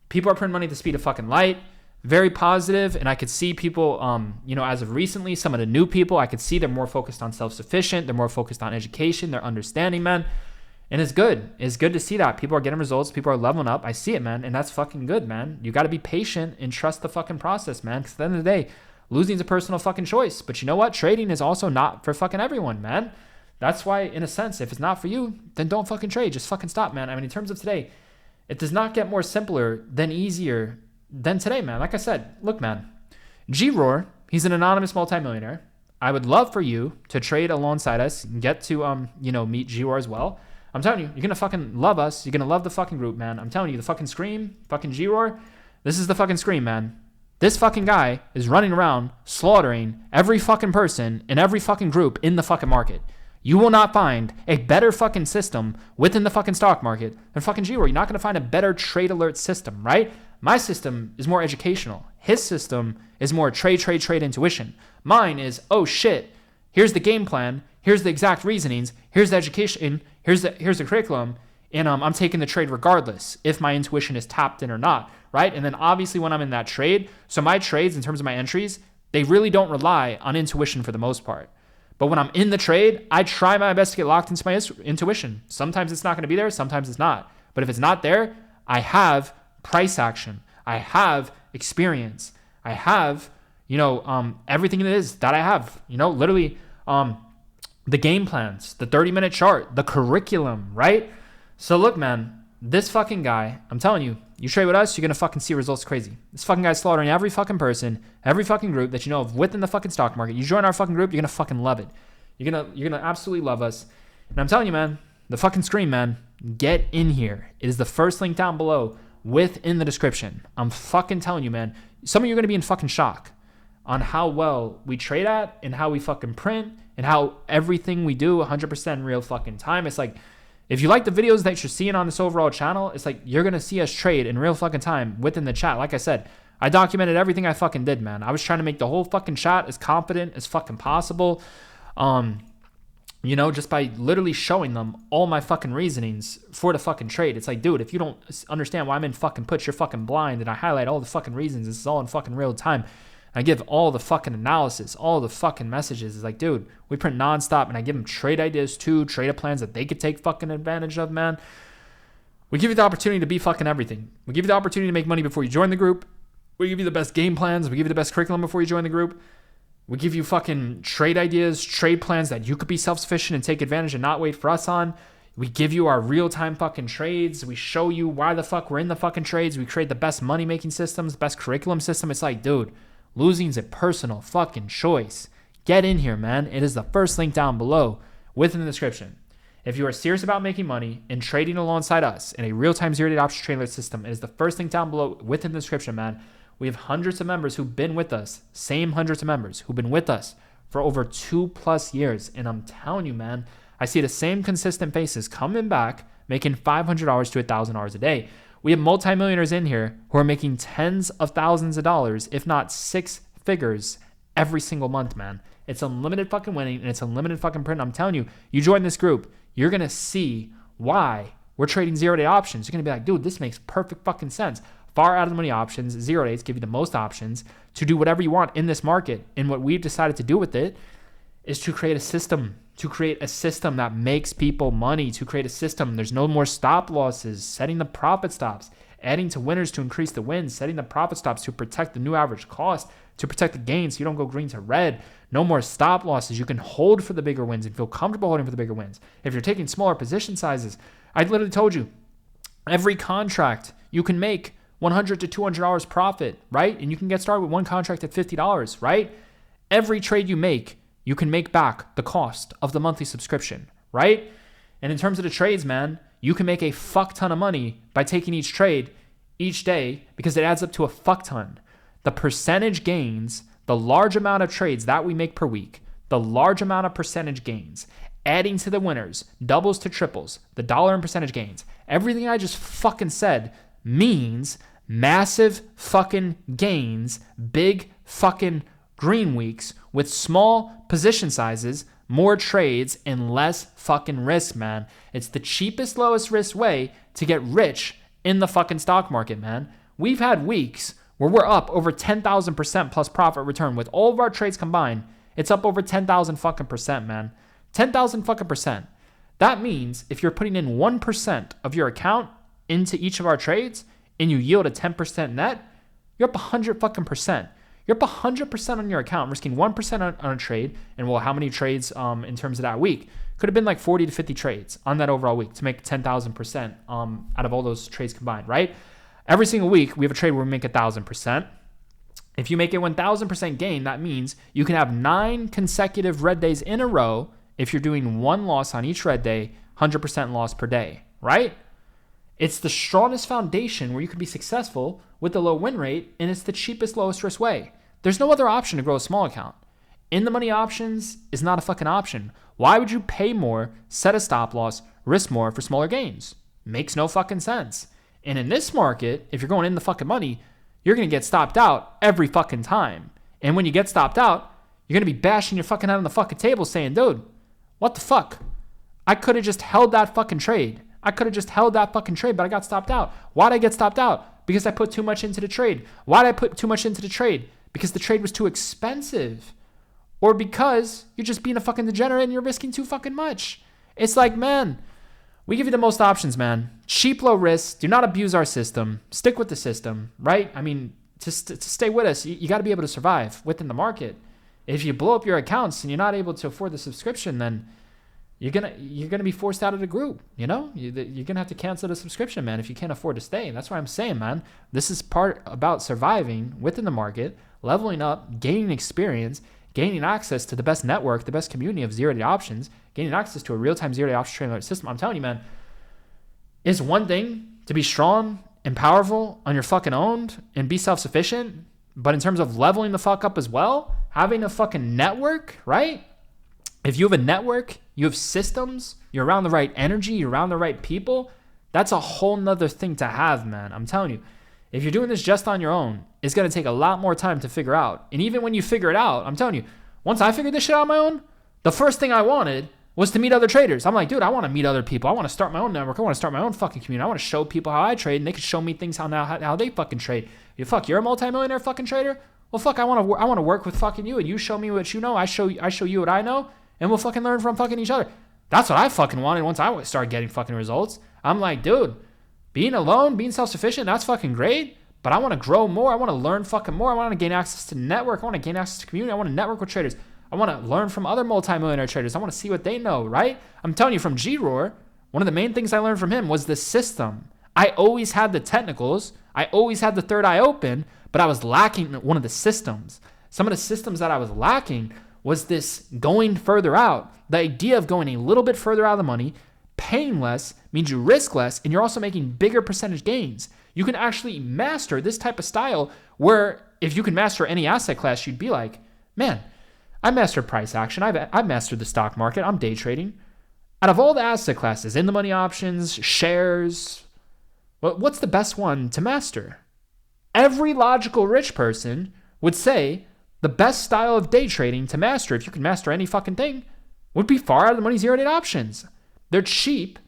People are printing money at the speed of fucking light. Very positive. And I could see people, you know, as of recently, some of the new people, I could see they're more focused on self-sufficient. They're more focused on education. They're understanding, man. And it's good. It's good to see that. People are getting results. People are leveling up. I see it, man. And that's fucking good, man. You got to be patient and trust the fucking process, man. Because at the end of the day, losing is a personal fucking choice. But you know what? Trading is also not for fucking everyone, man. That's why, in a sense, if it's not for you, then don't fucking trade. Just fucking stop, man. I mean, in terms of today, it does not get more simpler than easier than today, man. Like I said, look, man, G-Roar, he's an anonymous multimillionaire. I would love for you to trade alongside us and get to, you know, meet G-Roar as well. I'm telling you, you're going to fucking love us. You're going to love the fucking group, man. I'm telling you, the fucking Scream, fucking G-Roar, this is the fucking Scream, man. This fucking guy is running around slaughtering every fucking person in every fucking group in the fucking market. You will not find a better fucking system within the fucking stock market than fucking G-Roar. You're not going to find a better trade alert system, right? My system is more educational. His system is more trade intuition. Mine is, oh shit, here's the game plan, here's the exact reasonings, here's the education, here's the curriculum, and I'm taking the trade regardless if my intuition is tapped in or not, right? And then obviously when I'm in that trade, so my trades in terms of my entries, they really don't rely on intuition for the most part. But when I'm in the trade, I try my best to get locked into my intuition. Sometimes it's not going to be there. Sometimes it's not. But if it's not there, I have price action. I have experience. I have, you know, everything it is that I have. You know, literally the game plans, the 30-minute chart, the curriculum, right? So look, man, this fucking guy, I'm telling you, you trade with us, you're going to fucking see results crazy. This fucking guy's slaughtering every fucking person, every fucking group that you know of within the fucking stock market. You join our fucking group, you're going to fucking love it. You're going to absolutely love us. And I'm telling you, man, the fucking Scream, man, get in here. It is the first link down below within the description. I'm fucking telling you, man, some of you are going to be in fucking shock on how well we trade at and how we fucking print and how everything we do 100% in real fucking time. It's like, if you like the videos that you're seeing on this overall channel, it's like you're going to see us trade in real fucking time within the chat. Like I said, I documented everything I fucking did, man. I was trying to make the whole fucking chat as confident as fucking possible. You know, just by literally showing them all my fucking reasonings for the fucking trade. It's like, dude, if you don't understand why I'm in fucking puts, you're fucking blind. And I highlight all the fucking reasons. This is all in fucking real time. I give all the fucking analysis, all the fucking messages. It's like, dude, we print nonstop, and I give them trade ideas too, trade plans that they could take fucking advantage of, man. We give you the opportunity to be fucking everything. We give you the opportunity to make money before you join the group. We give you the best game plans. We give you the best curriculum before you join the group. We give you fucking trade ideas, trade plans that you could be self-sufficient and take advantage and not wait for us on. We give you our real-time fucking trades. We show you why the fuck we're in the fucking trades. We create the best money-making systems, best curriculum system. It's like, dude, losing's a personal fucking choice. Get in here, man. It is the first link down below within the description. If you are serious about making money and trading alongside us in a real-time zero-day option trade alert system, it is the first link down below within the description, man. We have hundreds of members who've been with us, same hundreds of members who've been with us for over 2+ years. And I'm telling you, man, I see the same consistent faces coming back, making $500 to $1,000 a day. We have multimillionaires in here who are making tens of thousands of dollars, if not 6 figures every single month, man. It's unlimited fucking winning and it's unlimited fucking print. I'm telling you, you join this group, you're going to see why we're trading 0-day options. You're going to be like, dude, this makes perfect fucking sense. Far out of the money options, 0 days give you the most options to do whatever you want in this market. And what we've decided to do with it is to create a system, that makes people money, to create a system. There's no more stop losses, setting the profit stops, adding to winners to increase the wins, setting the profit stops to protect the new average cost, to protect the gains so you don't go green to red. No more stop losses. You can hold for the bigger wins and feel comfortable holding for the bigger wins. If you're taking smaller position sizes, I literally told you, every contract you can make $100 to $200 profit, right? And you can get started with one contract at $50, right? Every trade you make, you can make back the cost of the monthly subscription, right? And in terms of the trades, man, you can make a fuck ton of money by taking each trade each day because it adds up to a fuck ton. The percentage gains, the large amount of trades that we make per week, the large amount of percentage gains, adding to the winners, doubles to triples, the dollar and percentage gains, everything I just fucking said means massive fucking gains, big fucking green weeks with small position sizes, more trades, and less fucking risk, man. It's the cheapest, lowest risk way to get rich in the fucking stock market, man. We've had weeks where we're up over 10,000% plus profit return with all of our trades combined. It's up over 10,000 fucking percent, man. 10,000 fucking percent. That means if you're putting in 1% of your account into each of our trades and you yield a 10% net, you're up 100 fucking percent. You're up 100% on your account, risking 1% on a trade. And well, how many trades in terms of that week? Could have been like 40 to 50 trades on that overall week to make 10,000% out of all those trades combined, right? Every single week, we have a trade where we make 1,000%. If you make a 1,000% gain, that means you can have 9 consecutive red days in a row. If you're doing 1 loss on each red day, 100% loss per day, right? It's the strongest foundation where you can be successful with the low win rate, and it's the cheapest, lowest risk way. There's no other option to grow a small account. In the money options is not a fucking option. Why would you pay more, set a stop loss, risk more for smaller gains? Makes no fucking sense. And in this market, if you're going in the fucking money, you're going to get stopped out every fucking time. And when you get stopped out, you're going to be bashing your fucking head on the fucking table saying, dude, what the fuck? I could have just held that fucking trade. But I got stopped out. Why'd I get stopped out? Because I put too much into the trade. Why'd I put too much into the trade? Because the trade was too expensive. Or because you're just being a fucking degenerate and you're risking too fucking much. It's like, man, we give you the most options, man. Cheap, low risk. Do not abuse our system. Stick with the system, right? I mean, to stay with us, you got to be able to survive within the market. If you blow up your accounts and you're not able to afford the subscription, then you're gonna be forced out of the group. You know, you're gonna have to cancel the subscription, man, if you can't afford to stay. That's why I'm saying, man, this is part about surviving within the market, leveling up, gaining experience, gaining access to the best network, the best community of 0-day options, gaining access to a real-time 0-day option trading alert system. I'm telling you, man, it's one thing to be strong and powerful on your fucking own and be self-sufficient, but in terms of leveling the fuck up as well, having a fucking network, right? If you have a network, you have systems, you're around the right energy, you're around the right people, that's a whole nother thing to have, man. I'm telling you, if you're doing this just on your own, it's going to take a lot more time to figure out. And even when you figure it out, I'm telling you, once I figured this shit out on my own, the first thing I wanted was to meet other traders. I'm like, dude, I want to meet other people. I want to start my own network. I want to start my own fucking community. I want to show people how I trade, and they can show me things how they fucking trade. You're a multimillionaire fucking trader? Well, fuck, I want to work with fucking you, and you show me what you know. I show you what I know. And we'll fucking learn from fucking each other. That's what I fucking wanted once I started getting fucking results. I'm like, dude, being alone, being self-sufficient, that's fucking great. But I want to grow more. I want to learn fucking more. I want to gain access to network. I want to gain access to community. I want to network with traders. I want to learn from other multimillionaire traders. I want to see what they know, right? I'm telling you, from G-Roar, one of the main things I learned from him was the system. I always had the technicals. I always had the third eye open, but I was lacking one of the systems. Some of the systems that I was lacking was this going further out. The idea of going a little bit further out of the money, paying less, means you risk less, and you're also making bigger percentage gains. You can actually master this type of style where if you can master any asset class, you'd be like, man, I mastered price action. I've mastered the stock market. I'm day trading. Out of all the asset classes, in the money options, shares, what's the best one to master? Every logical rich person would say the best style of day trading to master, if you can master any fucking thing, would be far out of the money 0-day options. They're cheap.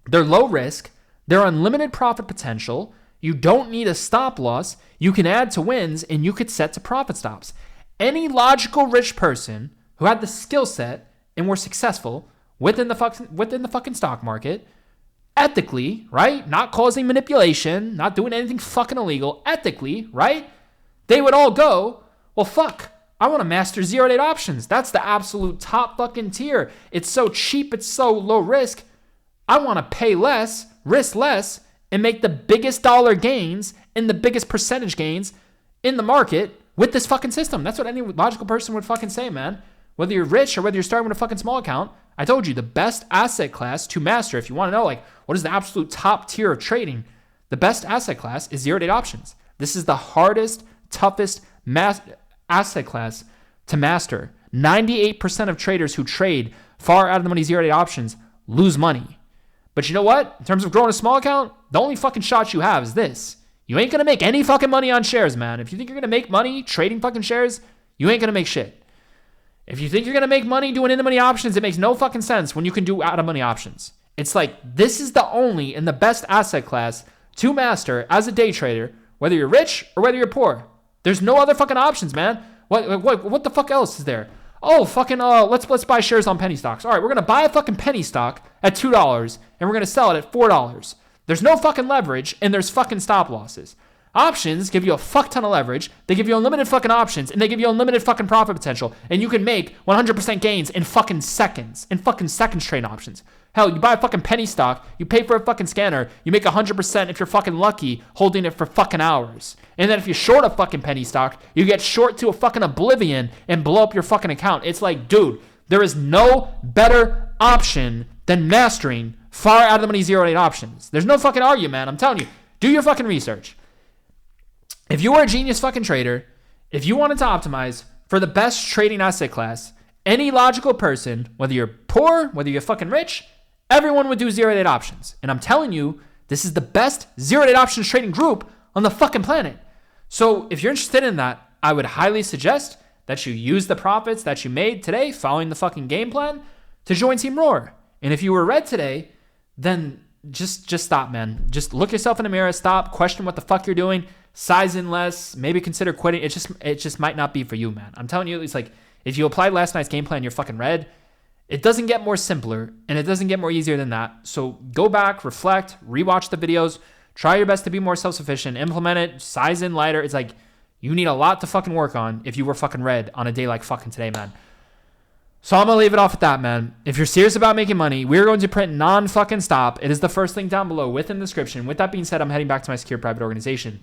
They're low risk. They're unlimited profit potential. You don't need a stop loss. You can add to wins and you could set to profit stops. Any logical rich person who had the skill set and were successful within the fucking stock market, ethically, right? Not causing manipulation, not doing anything fucking illegal, ethically, right? They would all go, well, fuck, I want to master 0-to-8 options. That's the absolute top fucking tier. It's so cheap, it's so low risk. I want to pay less, risk less, and make the biggest dollar gains and the biggest percentage gains in the market with this fucking system. That's what any logical person would fucking say, man. Whether you're rich or whether you're starting with a fucking small account, I told you the best asset class to master, if you want to know, like, what is the absolute top tier of trading, the best asset class is 0-to-8 options. This is the hardest, toughest asset class to master. 98% of traders who trade far out of the money 0-to-8 options lose money. But you know what? In terms of growing a small account, the only fucking shot you have is this. You ain't going to make any fucking money on shares, man. If you think you're going to make money trading fucking shares, you ain't going to make shit. If you think you're going to make money doing in-the-money options, it makes no fucking sense when you can do out-of-money options. It's like, this is the only and the best asset class to master as a day trader, whether you're rich or whether you're poor. There's no other fucking options, man. What the fuck else is there? Oh, fucking, let's buy shares on penny stocks. All right, we're going to buy a fucking penny stock at $2 and we're going to sell it at $4. There's no fucking leverage and there's fucking stop losses. Options give you a fuck ton of leverage. They give you unlimited fucking options and they give you unlimited fucking profit potential. And you can make 100% gains in fucking seconds. In fucking seconds trading options. Hell, you buy a fucking penny stock, you pay for a fucking scanner, you make 100% if you're fucking lucky holding it for fucking hours. And then if you short a fucking penny stock, you get short to a fucking oblivion and blow up your fucking account. It's like, dude, there is no better option than mastering far out of the money 0-to-8 options. There's no fucking argument, man. I'm telling you, do your fucking research. If you were a genius fucking trader, if you wanted to optimize for the best trading asset class, any logical person, whether you're poor, whether you're fucking rich, everyone would do 0-to-8 options. And I'm telling you, this is the best 0-to-8 options trading group on the fucking planet. So if you're interested in that, I would highly suggest that you use the profits that you made today following the fucking game plan to join Team Roar. And if you were red today, then just stop, man. Just look yourself in the mirror, stop, question what the fuck you're doing, size in less, maybe consider quitting. It just might not be for you, man. I'm telling you, it's like, if you applied last night's game plan, you're fucking red. It doesn't get more simpler and it doesn't get more easier than that. So go back, reflect, rewatch the videos, try your best to be more self-sufficient, implement it, size in lighter. It's like, you need a lot to fucking work on if you were fucking red on a day like fucking today, man. So I'm going to leave it off at that, man. If you're serious about making money, we're going to print non-fucking stop. It is the first link down below within the description. With that being said, I'm heading back to my secure private organization.